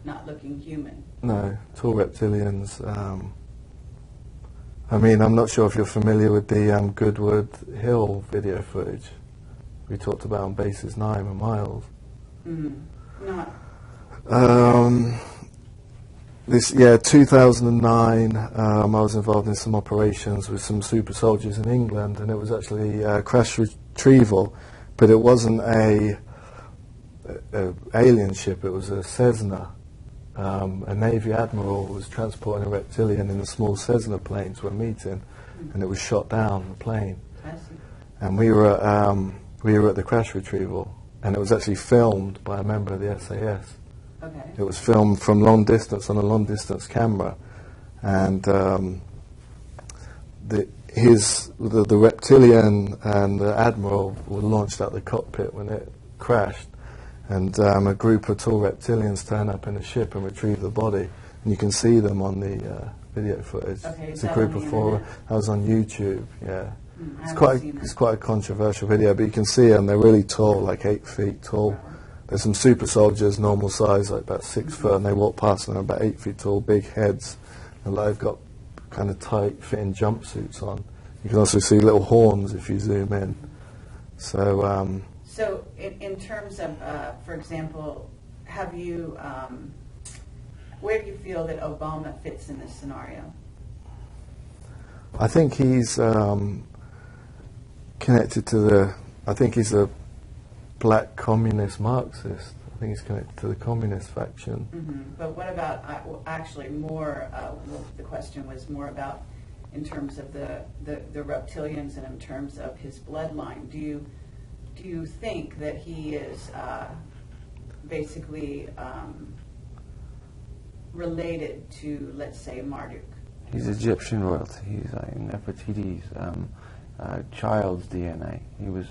not looking human. No, tall reptilians. I mean, I'm not sure if you're familiar with the Goodwood Hill video footage we talked about on Bases 9 and Miles. Not 2009, I was involved in some operations with some super soldiers in England, and it was actually a crash retrieval, but it wasn't a alien ship, it was a Cessna. A Navy admiral was transporting a reptilian in a small Cessna plane to a meeting, and it was shot down, the plane. I see. And we were at the crash retrieval, and it was actually filmed by a member of the SAS. Okay. It was filmed from long distance on a long distance camera, and the reptilian and the admiral were launched out the cockpit when it crashed, and a group of tall reptilians turn up in a ship and retrieve the body, and you can see them on the video footage. Okay, It's is a that group on of the 4. internet? That was on YouTube. Yeah. I It's haven't seen it's that. quite a controversial video, but you can see them. They're really tall, like 8 feet tall. Wow. There's some super soldiers, normal size, like about 6 foot, and they walk past and they're about 8 feet tall, big heads, and they've got kind of tight fitting jumpsuits on. You can also see little horns if you zoom in. So So in terms of, for example, have you, where do you feel that Obama fits in this scenario? I think he's connected to I think he's a black communist Marxist. I think he's connected to the communist faction. But what about, actually more, the question was more about in terms of the reptilians and in terms of his bloodline. Do you think that he is basically related to, let's say, Marduk? He's Egyptian royalty. He's Nefertiti's child's DNA. He was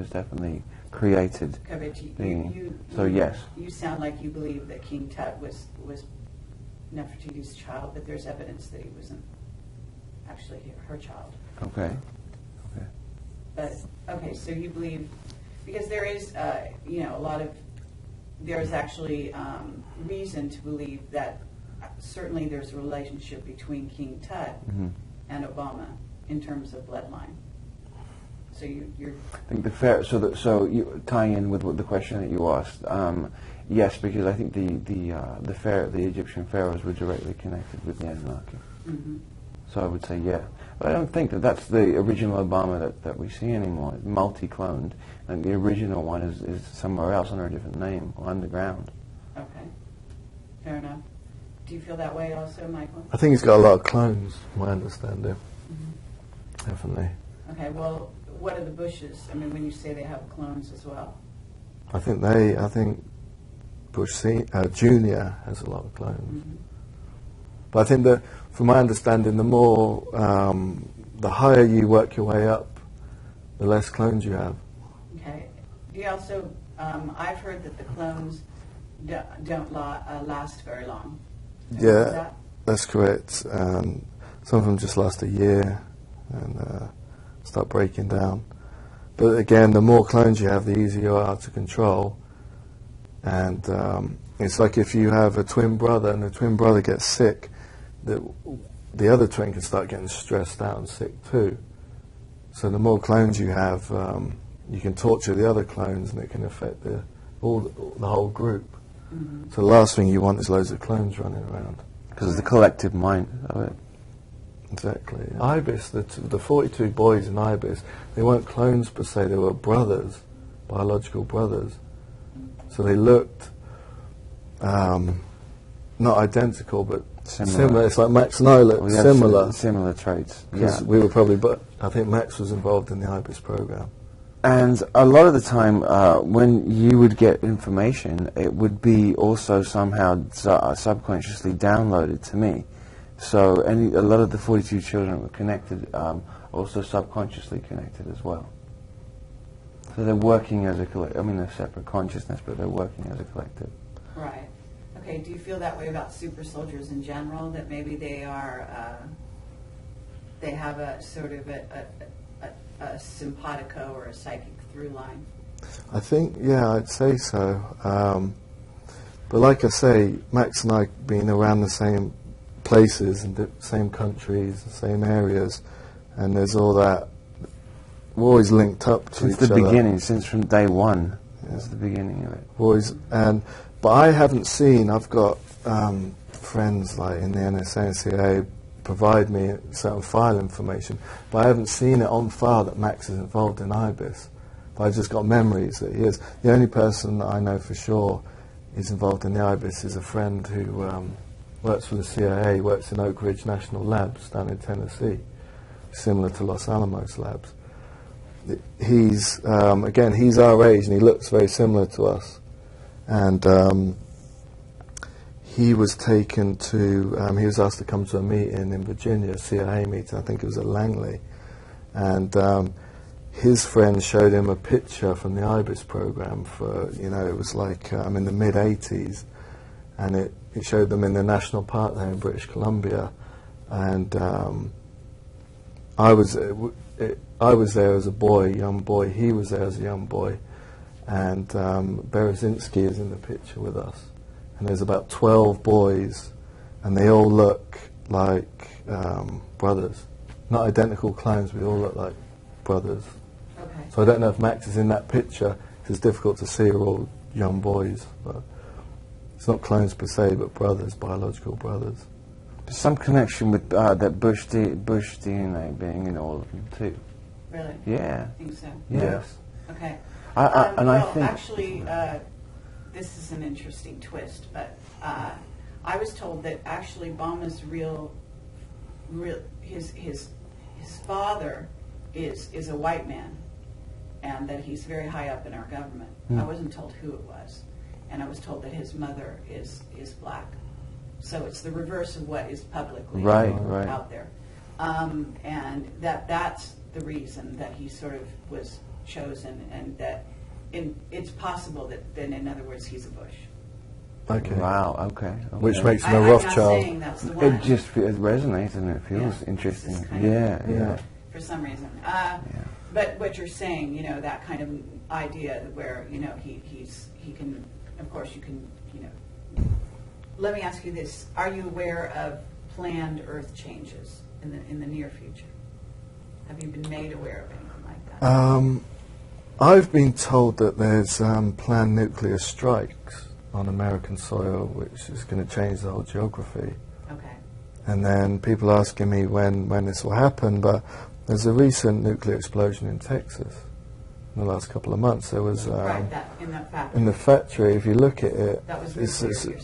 definitely created. Okay, but being. So yes. You sound like you believe that King Tut was Nefertiti's child, but there's evidence that he wasn't actually her child. Okay. But okay, so you believe, because there is, a lot of, there's actually reason to believe that certainly there's a relationship between King Tut and Obama in terms of bloodline. So you're. I think you tying in with what the question that you asked. Yes, because I think the Egyptian pharaohs were directly connected with the Anunnaki. Mm-hmm. So I would say yeah. But I don't think that that's the original Obama that we see anymore. It's multi-cloned, and the original one is somewhere else under a different name or underground. Okay, fair enough. Do you feel that way also, Michael? I think he's got a lot of clones, from my understanding. Definitely. Okay, well, what are the Bushes? I mean, when you say they have clones as well. I think Bush Jr. has a lot of clones. But I think that, from my understanding, the higher you work your way up, the less clones you have. Okay. Do you also, I've heard that the clones don't last very long. Is Yeah, that? that's correct. Some of them just last a year and start breaking down. But again, the more clones you have, the easier you are to control. And it's like if you have a twin brother and the twin brother gets sick, the other twin can start getting stressed out and sick too. So the more clones you have, you can torture the other clones, and it can affect the whole group. So the last thing you want is loads of clones running around. Because of the collective mind of it. Exactly. Ibis, the 42 boys in Ibis, they weren't clones per se, they were brothers, biological brothers. So they looked not identical, but similar. It's like Max and I looked similar. Similar traits. Because we were probably, but I think Max was involved in the Ibis program. And a lot of the time, when you would get information, it would be also somehow subconsciously downloaded to me. So a lot of the 42 children were connected, also subconsciously connected as well. So they're working as a collective. I mean, they're separate consciousness, but they're working as a collective. Right. Okay, do you feel that way about super soldiers in general, that maybe they are, they have a sort of a simpatico or a psychic through line? I think, yeah, I'd say so. But like I say, Max and I being around the same places and the same countries, the same areas, and there's all that. We're always linked up to since each other. Since the beginning, since from day one, that's the beginning of it. Always, but I haven't seen. I've got friends like in the NSA and CIA provide me certain file information, but I haven't seen it on file that Max is involved in IBIS. But I've just got memories that he is. The only person that I know for sure is involved in the IBIS is a friend who works for the CIA, works in Oak Ridge National Labs down in Tennessee, similar to Los Alamos Labs. He's, again, he's our age and he looks very similar to us. And he was taken to, he was asked to come to a meeting in Virginia, a CIA meeting, I think it was at Langley. And his friend showed him a picture from the IBIS program for, it was like in the mid-80s. And it showed them in the national park there in British Columbia. And I was there as a boy, young boy. He was there as a young boy. And Berezinski is in the picture with us. And there's about 12 boys, and they all look like brothers. Not identical clones, but they all look like brothers. Okay. So I don't know if Max is in that picture. It's difficult to see. We're all young boys. But it's not clones per se, but brothers, biological brothers. There's some connection with that Bush DNA being in all of them too. Really? Yeah. I think so. Yes. Okay. I think actually, this is an interesting twist, but I was told that actually Obama's his father is a white man, and that he's very high up in our government. I wasn't told who it was, and I was told that his mother is black. So it's the reverse of what is publicly out there, and that's the reason that he sort of was chosen, and that it's possible that then, in other words, he's a Bush. Okay. Wow. Okay. Which makes him a I'm Rothschild. not saying that's the one. It just resonates and it feels interesting. It's just kind Yeah. For some reason. But what you're saying, that kind of idea where he can, of course, you can, Let me ask you this: are you aware of planned Earth changes in the near future? Have you been made aware of anything like that? I've been told that there's planned nuclear strikes on American soil, which is going to change the whole geography. Okay. And then people asking me when this will happen, but there's a recent nuclear explosion in Texas in the last couple of months. There was in that factory. in the factory. If you look at it, That was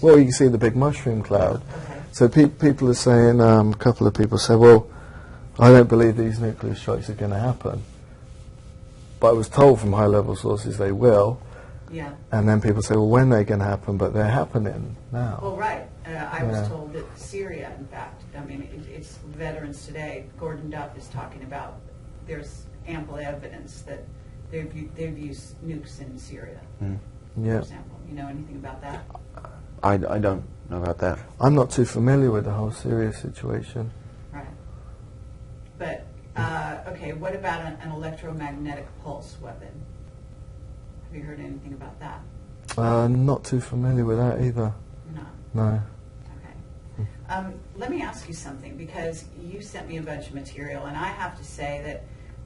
well, you can see the big mushroom cloud. Okay. So people are saying, a couple of people say, well, I don't believe these nuclear strikes are going to happen. But I was told from high-level sources they will. Yeah. And then people say, well, when are they going to happen? But they're happening now. Well, right. I was told that Syria, in fact, it's veterans today. Gordon Duff is talking about there's ample evidence that they've used nukes in Syria, for example. You know anything about that? I don't know about that. I'm not too familiar with the whole Syria situation. Right. But, okay, what about an electromagnetic pulse weapon? Have you heard anything about that? Not too familiar with that either. No. No. Okay. Let me ask you something, because you sent me a bunch of material, and I have to say that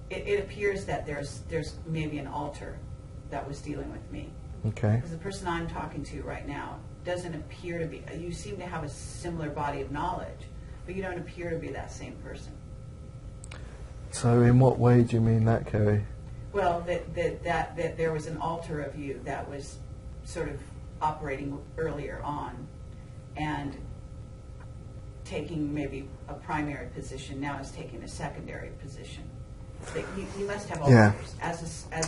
it appears that there's maybe an altar that was dealing with me. Okay. Because the person I'm talking to right now doesn't appear to be, you seem to have a similar body of knowledge, but you don't appear to be that same person. So in what way do you mean that, Kerry? Well, that there was an alter of you that was sort of operating earlier on and taking maybe a primary position, now is taking a secondary position. That you must have alters Yeah. as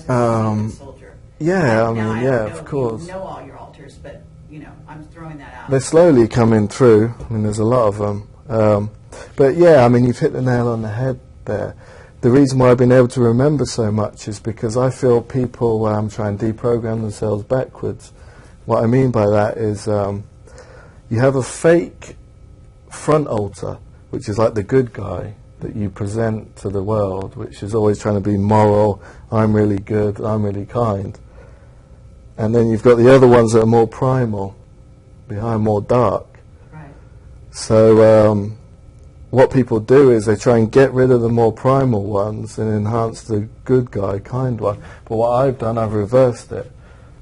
a soldier. Yeah, I Now, mean, don't yeah, know of if course. You know all your alters, but I'm throwing that out. They're slowly coming through. I mean, there's a lot of them. But yeah, I mean, you've hit the nail on the head there. The reason why I've been able to remember so much is because I feel people try and deprogram themselves backwards. What I mean by that is you have a fake front altar, which is like the good guy that you present to the world, which is always trying to be moral, I'm really good, I'm really kind. And then you've got the other ones that are more primal, behind more dark. Right. So what people do is they try and get rid of the more primal ones and enhance the good guy, kind one. But what I've done, I've reversed it.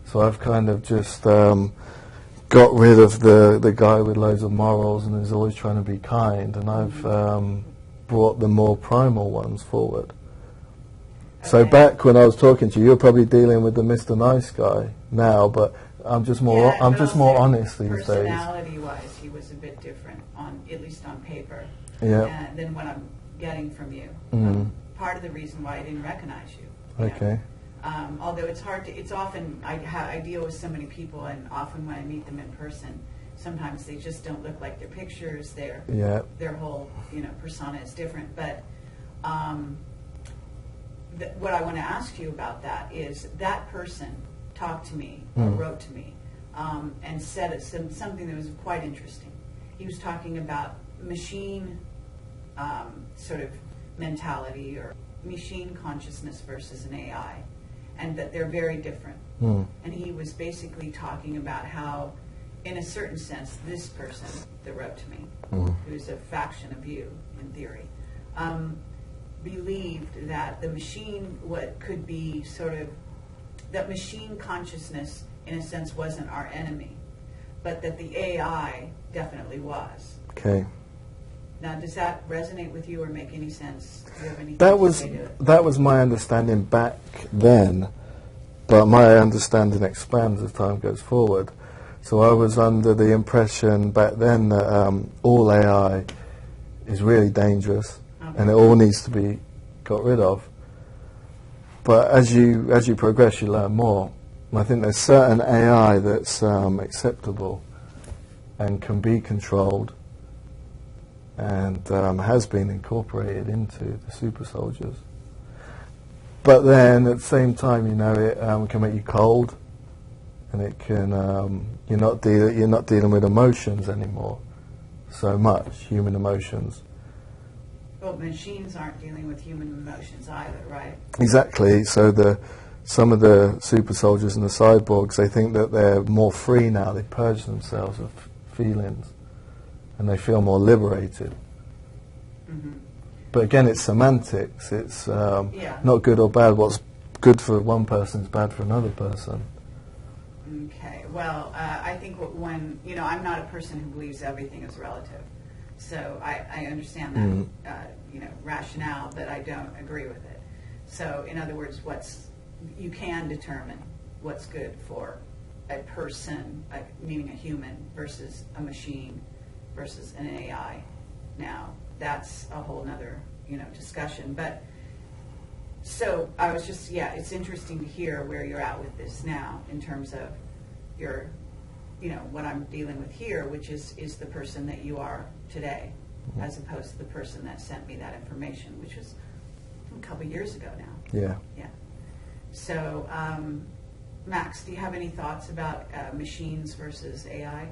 So I've kind of just got rid of the guy with loads of morals and is always trying to be kind, and I've brought the more primal ones forward. So Okay. back when I was talking to you, you're probably dealing with the Mr. Nice guy now, but I'm just more Yeah, I'm but just also more honest these days. Personality-wise, he was a bit different, at least on paper, Yeah. than what I'm getting from you. Mm. Part of the reason why I didn't recognize you. Okay. Although it's hard to, it's often, I deal with so many people, and often when I meet them in person, sometimes they just don't look like their pictures, Yeah. their whole, persona is different. But what I want to ask you about that is that person talked to me, or wrote to me, and said something that was quite interesting. He was talking about machine sort of mentality, or machine consciousness versus an AI, and that they're very different. And he was basically talking about how, in a certain sense, this person that wrote to me, who's a faction of you, in theory, believed that the machine, what could be sort of, that machine consciousness, in a sense, wasn't our enemy, but that the AI definitely was. Okay. Now, does that resonate with you or make any sense? Do you have anything That to was say to it? that was my understanding back then, but my understanding expands as time goes forward. So I was under the impression back then that all AI is really dangerous, and it all needs to be got rid of. But as you progress, you learn more. And I think there's certain AI that's acceptable and can be controlled, and has been incorporated into the super soldiers. But then at the same time, it can make you cold, and it can you're not dealing with emotions anymore so much, human emotions. Well, machines aren't dealing with human emotions either, right? Exactly. So some of the super soldiers and the cyborgs, they think that they're more free now. They purge themselves of feelings, and they feel more liberated. But again, it's semantics. It's not good or bad. What's good for one person is bad for another person. Okay. Well, I think when, I'm not a person who believes everything is relative. So I understand that, rationale, but I don't agree with it. So in other words, you can determine what's good for a person, meaning a human, versus a machine, versus an AI. Now, that's a whole nother, discussion. But so I was just, it's interesting to hear where you're at with this now in terms of your, what I'm dealing with here, which is the person that you are today, as opposed to the person that sent me that information, which was a couple of years ago now. Yeah. Yeah. So, Max, do you have any thoughts about machines versus AI?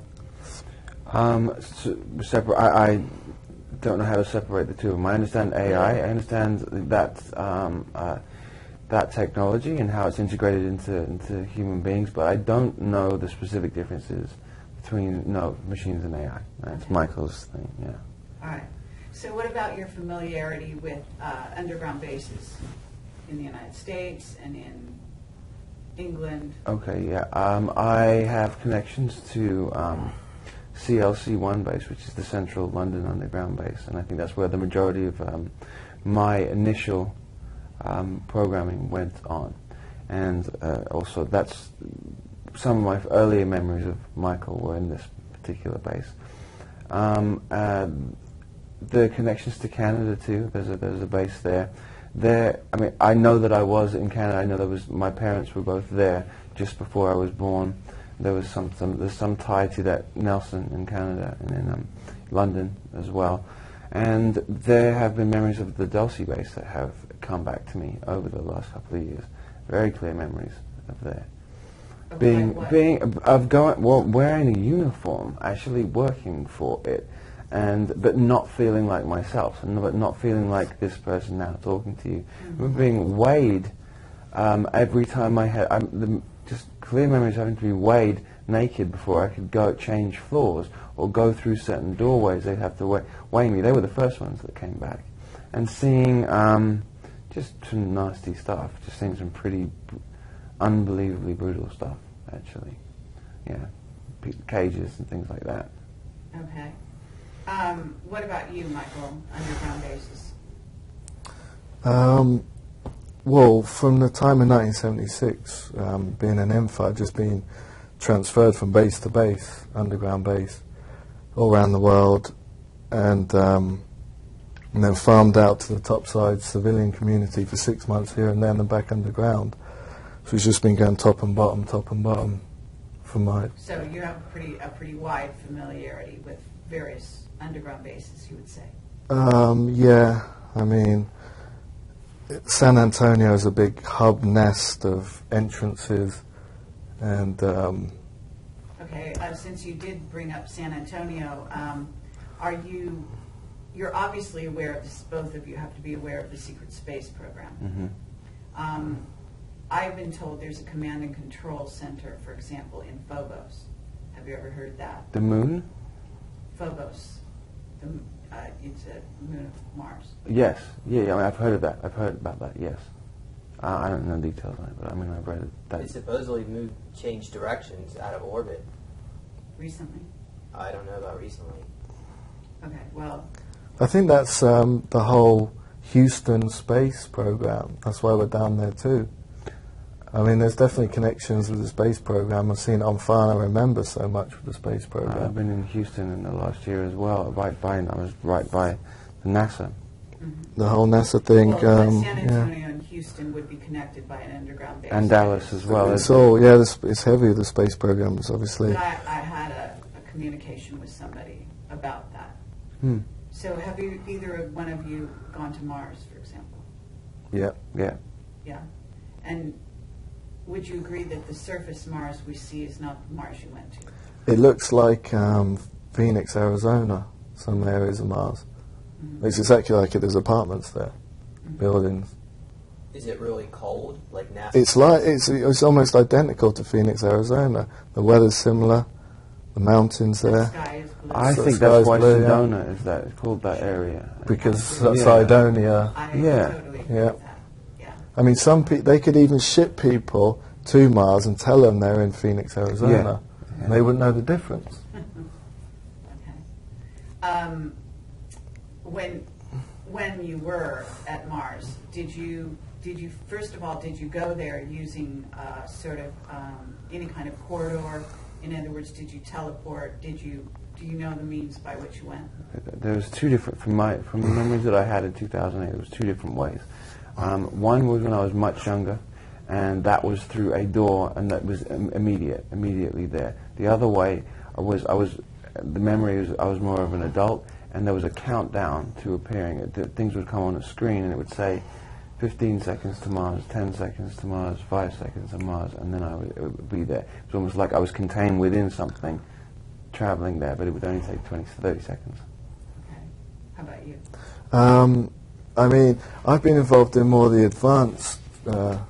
Separate. I don't know how to separate the two of them. I understand AI. I understand that technology and how it's integrated into human beings, but I don't know the specific differences between machines and AI. That's Michael's thing. Yeah. All right. So what about your familiarity with underground bases in the United States and in England? Okay, yeah. I have connections to CLC1 base, which is the Central London Underground base, and I think that's where the majority of my initial programming went on. And also, that's some of my earlier memories of Michael were in this particular base. The connections to Canada too. There's a base there. I mean, I know that I was in Canada. I know my parents were both there just before I was born. There was there's some tie to that Nelson in Canada and in London as well. And there have been memories of the Dulcie base that have come back to me over the last couple of years. Very clear memories of there. Wearing a uniform, actually working for it, but not feeling like myself, but not feeling like this person now talking to you. Mm-hmm. Being weighed every time I had, just clear memories having to be weighed naked before I could go change floors or go through certain doorways. They'd have to weigh me. They were the first ones that came back. And seeing just some nasty stuff, just seeing some pretty unbelievably brutal stuff, actually. Yeah, cages and things like that. Okay. What about you, Michael, underground bases? Well, from the time in 1976, being an info, just being transferred from base to base, underground base, all around the world, and then farmed out to the topside civilian community for 6 months here and then back underground. So it's just been going top and bottom for my... So you have a pretty wide familiarity with various underground bases, you would say? Yeah, I mean, San Antonio is a big hub nest of entrances, and... Okay, since you did bring up San Antonio, you're obviously aware of this, both of you have to be aware of the secret space program. Mm-hmm. I've been told there's a command and control center, for example, in Phobos. Have you ever heard that? The moon? Phobos. It's a moon of Mars. Yes. Yeah, I mean, I've heard of that. I've heard about that, yes. I don't know details on it, but I mean, I've read it. It supposedly changed directions out of orbit. Recently? I don't know about recently. Okay, well... I think that's the whole Houston space program. That's why we're down there too. I mean, there's definitely connections with the space program. I've seen it on fire, and I remember so much with the space program. I've been in Houston in the last year as well. I was right by the NASA. Mm-hmm. The whole NASA thing. Well, San Antonio and Houston would be connected by an underground base. And Dallas as well. It's all, yeah, it's heavy, the space programs, obviously. But I had a communication with somebody about that. Hmm. So have either one of you gone to Mars, for example? Yeah. Yeah. Yeah. And would you agree that the surface Mars we see is not the Mars you went to? It looks like Phoenix, Arizona, some areas of Mars. Mm-hmm. It's exactly like it. There's apartments there, mm-hmm. buildings. Is it really cold, like NASA? It's almost identical to Phoenix, Arizona. The weather's similar, the mountains there. The sky is blue. I think that's why Sedona is that. It's called that area. Because Cydonia. I totally agree with that. I mean, some they could even ship people to Mars and tell them they're in Phoenix, Arizona, and they wouldn't know the difference. Okay. When you were at Mars, did you first of all did you go there using sort of any kind of corridor? In other words, did you teleport? Do you know the means by which you went? There was two different from the memories that I had in 2008. There was two different ways. One was when I was much younger, and that was through a door, and that was immediately there. The other way I was more of an adult, and there was a countdown to appearing. Things would come on a screen, and it would say 15 seconds to Mars, 10 seconds to Mars, 5 seconds to Mars, and then it would be there. It was almost like I was contained within something, traveling there, but it would only take 20 to 30 seconds. Okay. How about you? I mean, I've been involved in more the advanced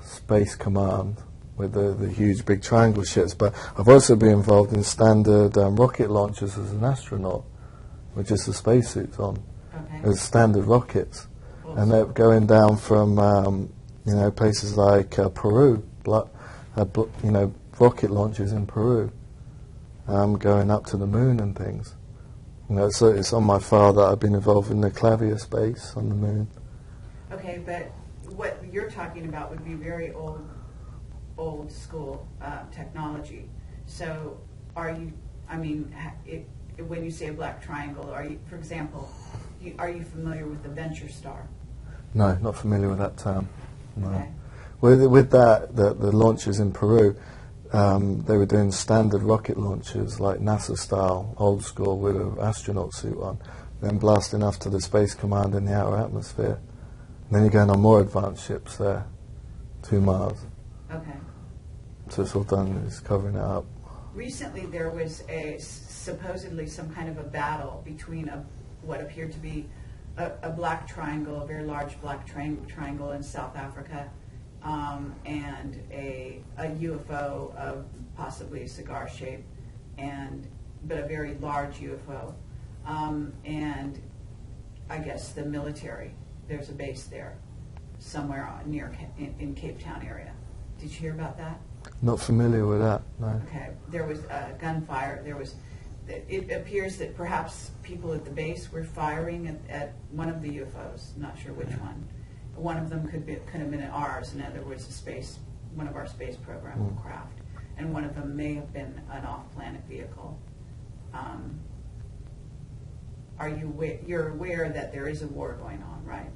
space command with the huge big triangle ships, but I've also been involved in standard rocket launchers as an astronaut, with just the spacesuits on, as standard rockets. Awesome. And they're going down from, places like Peru, had rocket launches in Peru, going up to the moon and things. So it's on my file that I've been involved in the Clavius base on the moon. Okay, but what you're talking about would be very old school technology. So are you, when you say a black triangle, are you, for example, are you familiar with the Venture Star? No, not familiar with that term. No. Okay. With that, the launches in Peru, they were doing standard rocket launches, like NASA style, old school, with an astronaut suit on, then blasting off to the Space Command in the outer atmosphere. And then you're going on more advanced ships there, to Mars. Okay. So it's all done, it's covering it up. Recently there was supposedly some kind of a battle between what appeared to be a black triangle, a very large black triangle in South Africa, and a UFO of possibly a cigar shape, but a very large UFO, and I guess the military. There's a base there, somewhere near in Cape Town area. Did you hear about that? Not familiar with that, no. Okay, there was gunfire. It appears that perhaps people at the base were firing at one of the UFOs. Not sure which one. One of them could have been ours. In other words, one of our space program craft, and one of them may have been an off-planet vehicle. You're aware that there is a war going on, right?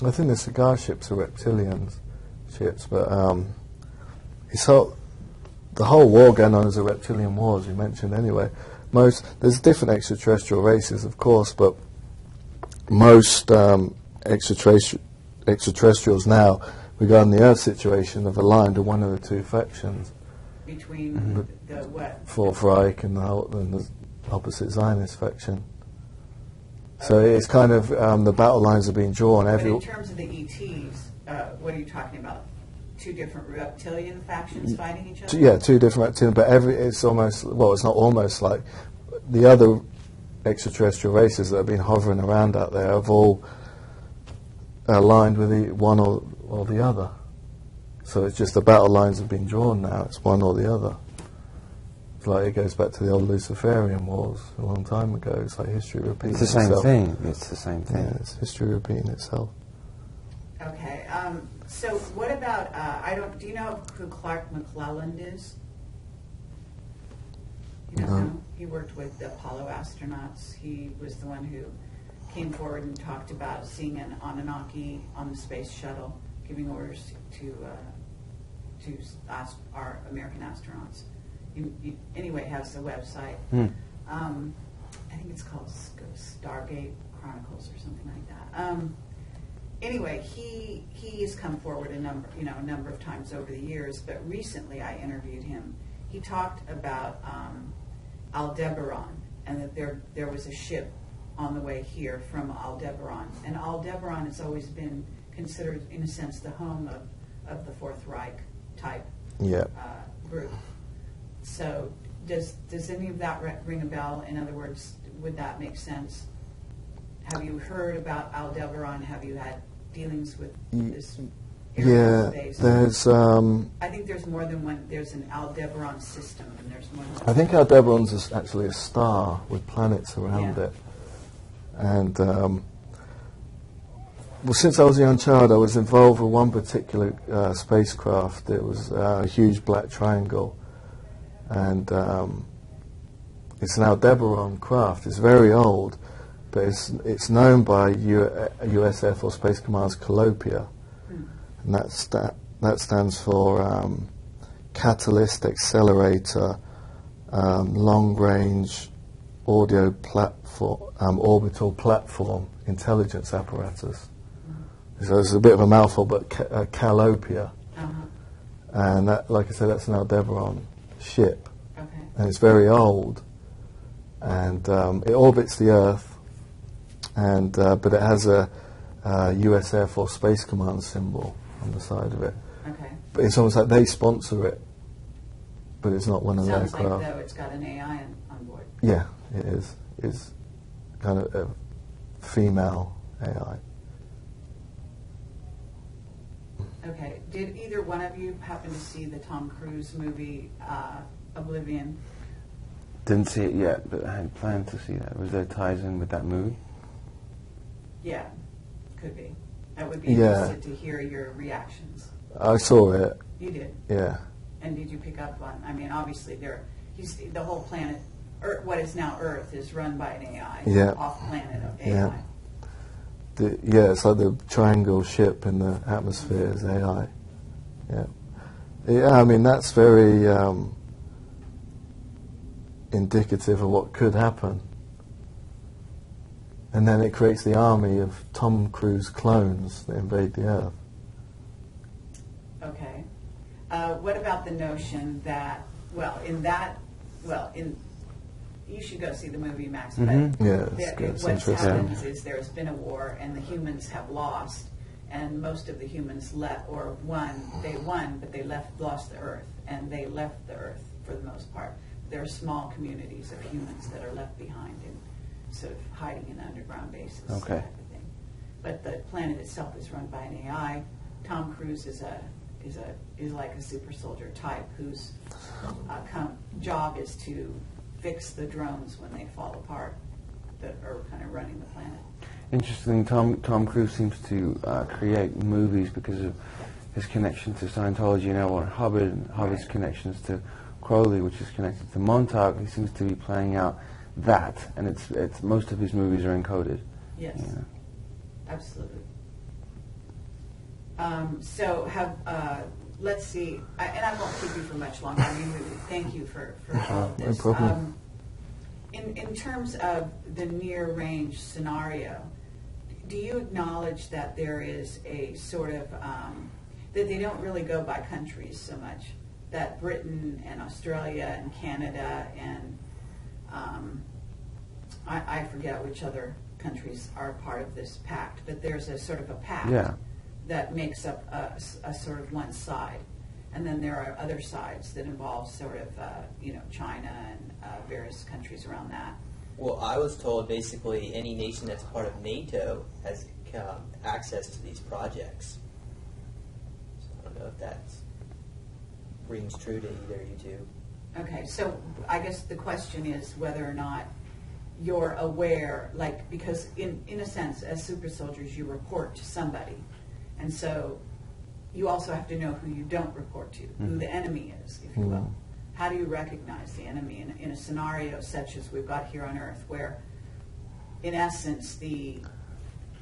I think the cigar ships are Reptilian ships, but the whole war going on is a Reptilian war, as you mentioned anyway. There's different extraterrestrial races, of course, but most extraterrestrials now, regarding the Earth situation, have aligned to one of the two factions. Between the what? Fourth Reich and the opposite Zionist faction. So it's kind of the battle lines are being drawn. But in terms of the ETs, what are you talking about? Two different reptilian factions fighting each other? Yeah, two different reptilian, but it's almost, well, it's not almost like the other extraterrestrial races that have been hovering around out there have all aligned with the one or the other. So it's just the battle lines have been drawn now. It's one or the other. It's like it goes back to the old Luciferian wars a long time ago. It's like history repeating itself. It's the same thing. It's the same thing. Yeah, it's history repeating itself. Okay. So what about, do you know who Clark McClelland is? You don't know? He worked with the Apollo astronauts. He was the one who came forward and talked about seeing an Anunnaki on the space shuttle, giving orders to our American astronauts. Anyway, has a website. I think it's called Stargate Chronicles or something like that. Anyway, he has come forward a number of times over the years, but recently I interviewed him. He talked about Aldebaran, and that there was a ship on the way here from Aldebaran, and Aldebaran has always been considered, in a sense, the home of the Fourth Reich type group. So does any of that ring a bell? In other words, would that make sense? Have you heard about Aldebaran? Have you had dealings with this area base? There's... I think there's more than one. There's an Aldebaran system, and there's more than one. I think Aldebaran's actually a star with planets around it. And... well, since I was a young child, I was involved with one particular spacecraft. It was a huge black triangle. And it's an Aldebaran craft. It's very old, but it's known by U.S. Air Force Space Command's Calliope, and that stands for Catalyst Accelerator Long Range Audio Platform Orbital Platform Intelligence Apparatus. So it's a bit of a mouthful, but Calliope, and that, like I said, that's an Aldebaran ship, and it's very old, and it orbits the Earth, and but it has a U.S. Air Force Space Command symbol on the side of it. Okay. But it's almost like they sponsor it, but it's not one of their Sounds craft. like though it's got an AI on board. Yeah, it is. It's kind of a female AI. Okay. Did either one of you happened to see the Tom Cruise movie, Oblivion? Didn't see it yet, but I had planned to see that. Was there ties in with that movie? Yeah, could be. I would be Yeah. interested to hear your reactions. I saw it. You did. Yeah. And did you pick up on? I mean, obviously, the whole planet, what is now Earth, is run by an AI. Yeah. Off-planet AI. Yeah. Yeah, it's like the triangle ship in the atmosphere is AI. Yeah. Yeah, I mean, that's very indicative of what could happen. And then it creates the army of Tom Cruise clones that invade the Earth. Okay. What about the notion that, you should go see the movie, Max, but Yeah, it's good. It's what interesting. happens is there's been a war and the humans have lost, and most of the humans they won, but they lost the Earth, and they left the Earth for the most part. There are small communities of humans that are left behind and sort of hiding in underground bases. Okay. That type of thing. But the planet itself is run by an AI. Tom Cruise is like a super soldier type whose job is to fix the drones when they fall apart that are kind of running the planet. Interesting. Tom Cruise seems to create movies because of his connection to Scientology and L. Ron Hubbard, and Hubbard's connections to Crowley, which is connected to Montauk. He seems to be playing out that, and it's most of his movies are encoded. Yes, Yeah. absolutely. Let's see, and I won't keep you for much longer. I mean, thank you for all of this. No problem. In terms of the near-range scenario, do you acknowledge that there is a sort of, that they don't really go by countries so much, that Britain and Australia and Canada and I forget which other countries are part of this pact, but there's a sort of a pact that makes up a sort of one side. And then there are other sides that involve sort of, China and various countries around that. Well, I was told basically any nation that's part of NATO has access to these projects. So I don't know if that rings true to either of you two. Okay, so I guess the question is whether or not you're aware, because in a sense, as super soldiers, you report to somebody. And so you also have to know who you don't report to, who the enemy is, if you will. How do you recognize the enemy in a scenario such as we've got here on Earth, where, in essence,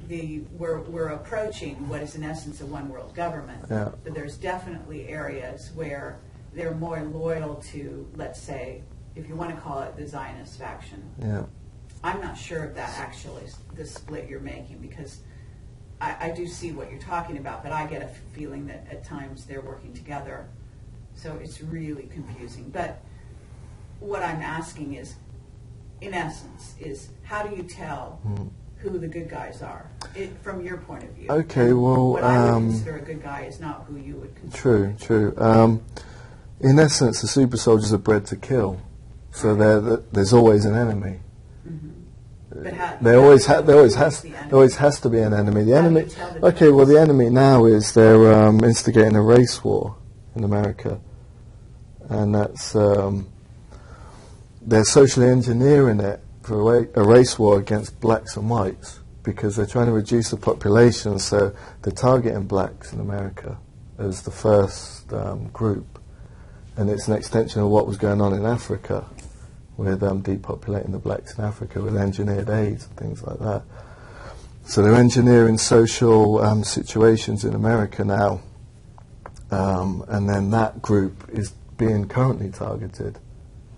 we're approaching what is in essence a one world government, but there's definitely areas where they're more loyal to, let's say, if you want to call it the Zionist faction. Yeah. I'm not sure if that actually is the split you're making, because I do see what you're talking about, but I get a feeling that at times they're working together. So it's really confusing. But what I'm asking is, in essence, is how do you tell who the good guys are, from your point of view? Okay, well, what I would consider a good guy is not who you would consider. True. In essence, the super soldiers are bred to kill, so there's always an enemy. But There always has to be an enemy. The enemy. Okay, well, the enemy now is they're instigating a race war in America, and that's they're socially engineering it for a race war against blacks and whites, because they're trying to reduce the population. So they're targeting blacks in America as the first group, and it's an extension of what was going on in Africa, with depopulating the blacks in Africa with engineered AIDS and things like that. So they're engineering social situations in America now, and then that group is being currently targeted,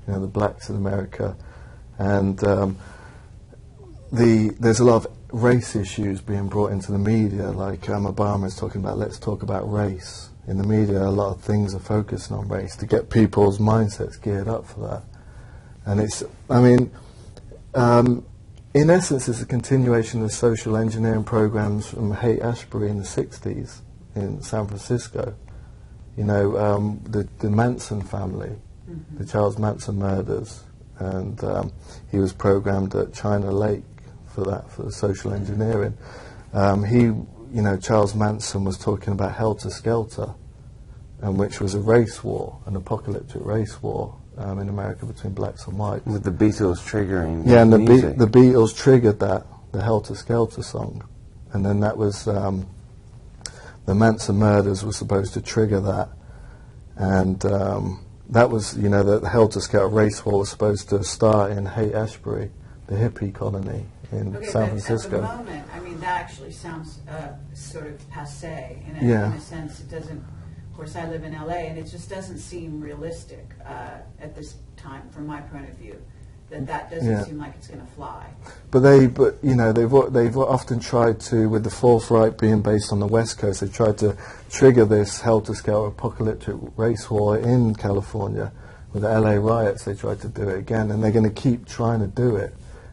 the blacks in America. And there's a lot of race issues being brought into the media, like Obama is talking about, let's talk about race. In the media, a lot of things are focusing on race to get people's mindsets geared up for that. And in essence, it's a continuation of social engineering programs from Haight-Ashbury in the 60s in San Francisco. The Manson family, the Charles Manson murders, and he was programmed at China Lake for the social engineering. Charles Manson was talking about helter-skelter, and which was a race war, an apocalyptic race war in America between blacks and whites. With the Beatles triggering Yeah, and music. the Beatles triggered that, the Helter Skelter song, and then that was the Manson murders were supposed to trigger that, and that was, you know, the Helter Skelter race war was supposed to start in Haight-Ashbury, the hippie colony in San Francisco. At the moment, I mean, that actually sounds sort of passé in a sense. It doesn't. Of course, I live in LA, and it just doesn't seem realistic at this time, from my point of view. That doesn't seem like it's going to fly. But you know, they've often tried to, with the Fourth Reich being based on the West Coast, they've tried to trigger this helter-skelter apocalyptic race war in California. With the LA riots, they tried to do it again, and they're going to keep trying to do it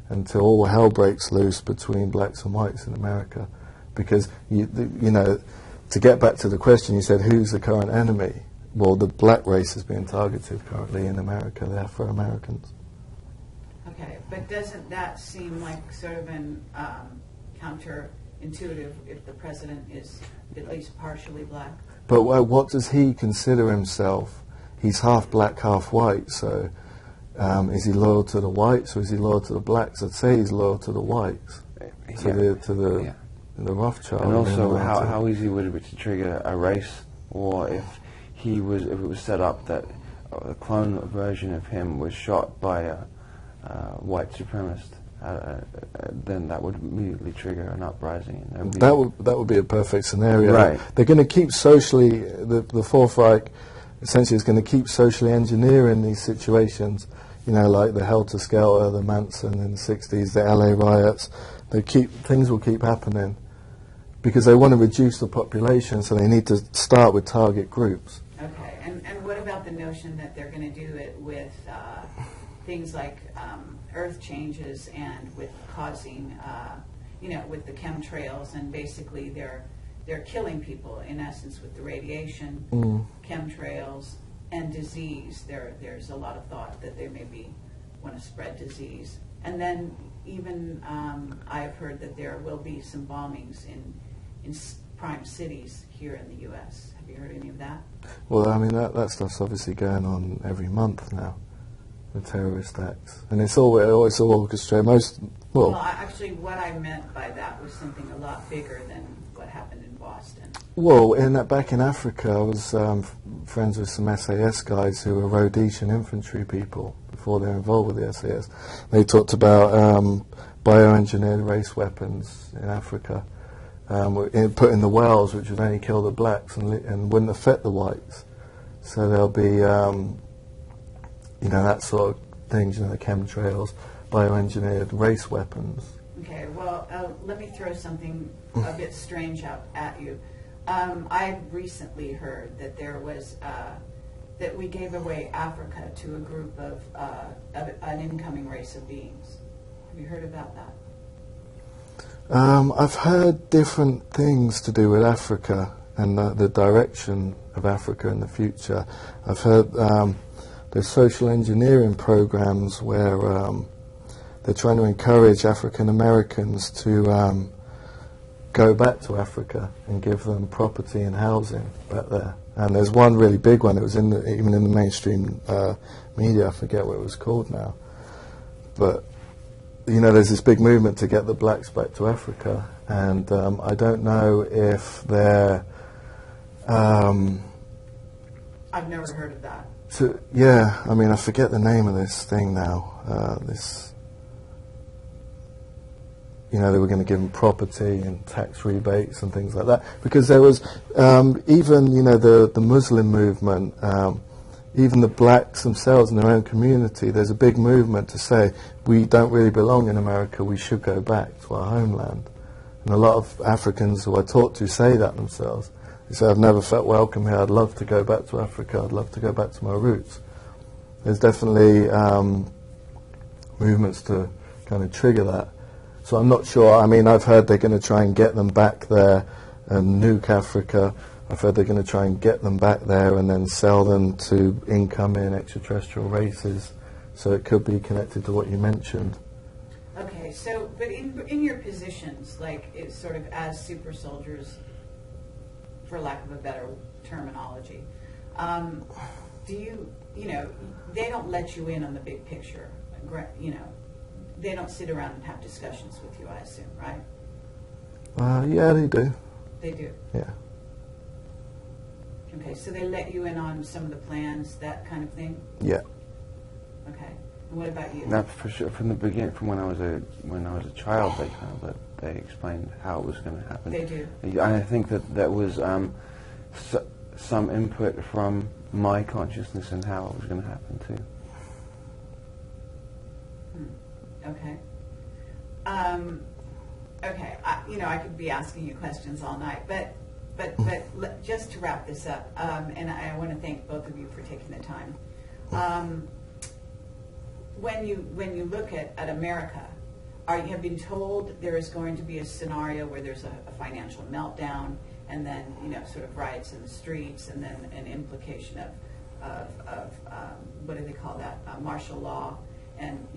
until all hell breaks loose between blacks and whites in America. Because you know, to get back to the question, you said who's the current enemy? Well, the black race is being targeted currently in America. The Afro-Americans. Okay, but doesn't that seem like sort of an counterintuitive if the president is at least partially black? But what does he consider himself? He's half black, half white, so is he loyal to the whites or is he loyal to the blacks? I'd say he's loyal to the whites, to the Rothschilds. And also, how easy would it be to trigger a race war if it was set up that a clone version of him was shot by a white supremacist? Then that would immediately trigger an uprising. And that would be a perfect scenario. Right. They're going to keep socially, the Fourth Reich essentially is going to keep socially engineering these situations, you know, like the Helter Skelter, the Manson in the 60s, the LA riots. Things will keep happening because they want to reduce the population, so they need to start with target groups. Okay, and what about the notion that they're going to do it with things like earth changes and with causing, you know, with the chemtrails, and basically they're killing people in essence with the radiation, chemtrails, and disease. There's a lot of thought that they maybe want to spread disease. And then even I've heard that there will be some bombings in prime cities here in the U.S. Have you heard any of that? Well, I mean, that stuff's obviously going on every month now, the terrorist acts. And it's all orchestrated. Actually, what I meant by that was something a lot bigger than what happened in Boston. Well, back in Africa, I was friends with some SAS guys who were Rhodesian infantry people before they were involved with the SAS. They talked about bioengineered race weapons in Africa, put in the wells, which would only kill the blacks and wouldn't affect the whites. So there'll be, you know, that sort of things, you know, the chemtrails, bioengineered race weapons. Okay, well, let me throw something a bit strange out at you. I recently heard that there was that we gave away Africa to a group of an incoming race of beings. Have you heard about that? I've heard different things to do with Africa and the direction of Africa in the future. I've heard there's social engineering programs where they're trying to encourage African Americans to go back to Africa and give them property and housing back there. And there's one really big one. It was even in the mainstream media. I forget what it was called now. But you know, there's this big movement to get the blacks back to Africa, and I don't know if they're. I've never heard of that. Yeah, I mean, I forget the name of this thing now. You know, they were going to give them property and tax rebates and things like that, because there was even, you know, the Muslim movement, even the blacks themselves in their own community. There's a big movement to say we don't really belong in America. We should go back to our homeland. And a lot of Africans who I talk to say that themselves. They say, I've never felt welcome here. I'd love to go back to Africa. I'd love to go back to my roots. There's definitely movements to kind of trigger that. So I'm not sure. I mean, I've heard they're going to try and get them back there and nuke Africa. I've heard they're going to try and get them back there and then sell them to incoming extraterrestrial races. So it could be connected to what you mentioned. Okay, so, but in your positions, like it's sort of as super soldiers, for lack of a better terminology, Do you, they don't let you in on the big picture, they don't sit around and have discussions with you, I assume, right? Yeah, they do. They do. Yeah. Okay, so they let you in on some of the plans, that kind of thing? Yeah. Okay. And what about you? That for sure. From the beginning, from when I was a child, they explained how it was going to happen. They do. And I think that was some input from my consciousness and how it was going to happen too. Okay. Okay. I could be asking you questions all night, but just to wrap this up, and I want to thank both of you for taking the time. When you look at America, you have been told there is going to be a scenario where there's a financial meltdown, and then sort of riots in the streets, and then an implication of what do they call that, martial law, and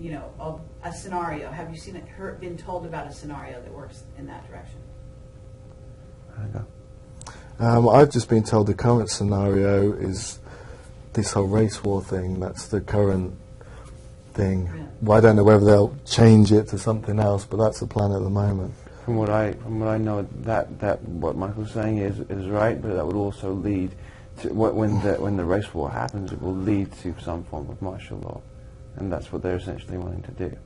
a scenario. Have you seen it? Been told about a scenario that works in that direction? I don't know. I've just been told the current scenario is this whole race war thing. That's the current thing. Yeah. Well, I don't know whether they'll change it to something else, but that's the plan at the moment. From what I know, that what Michael's saying is right, but that would also lead to when the race war happens, it will lead to some form of martial law, and that's what they're essentially wanting to do.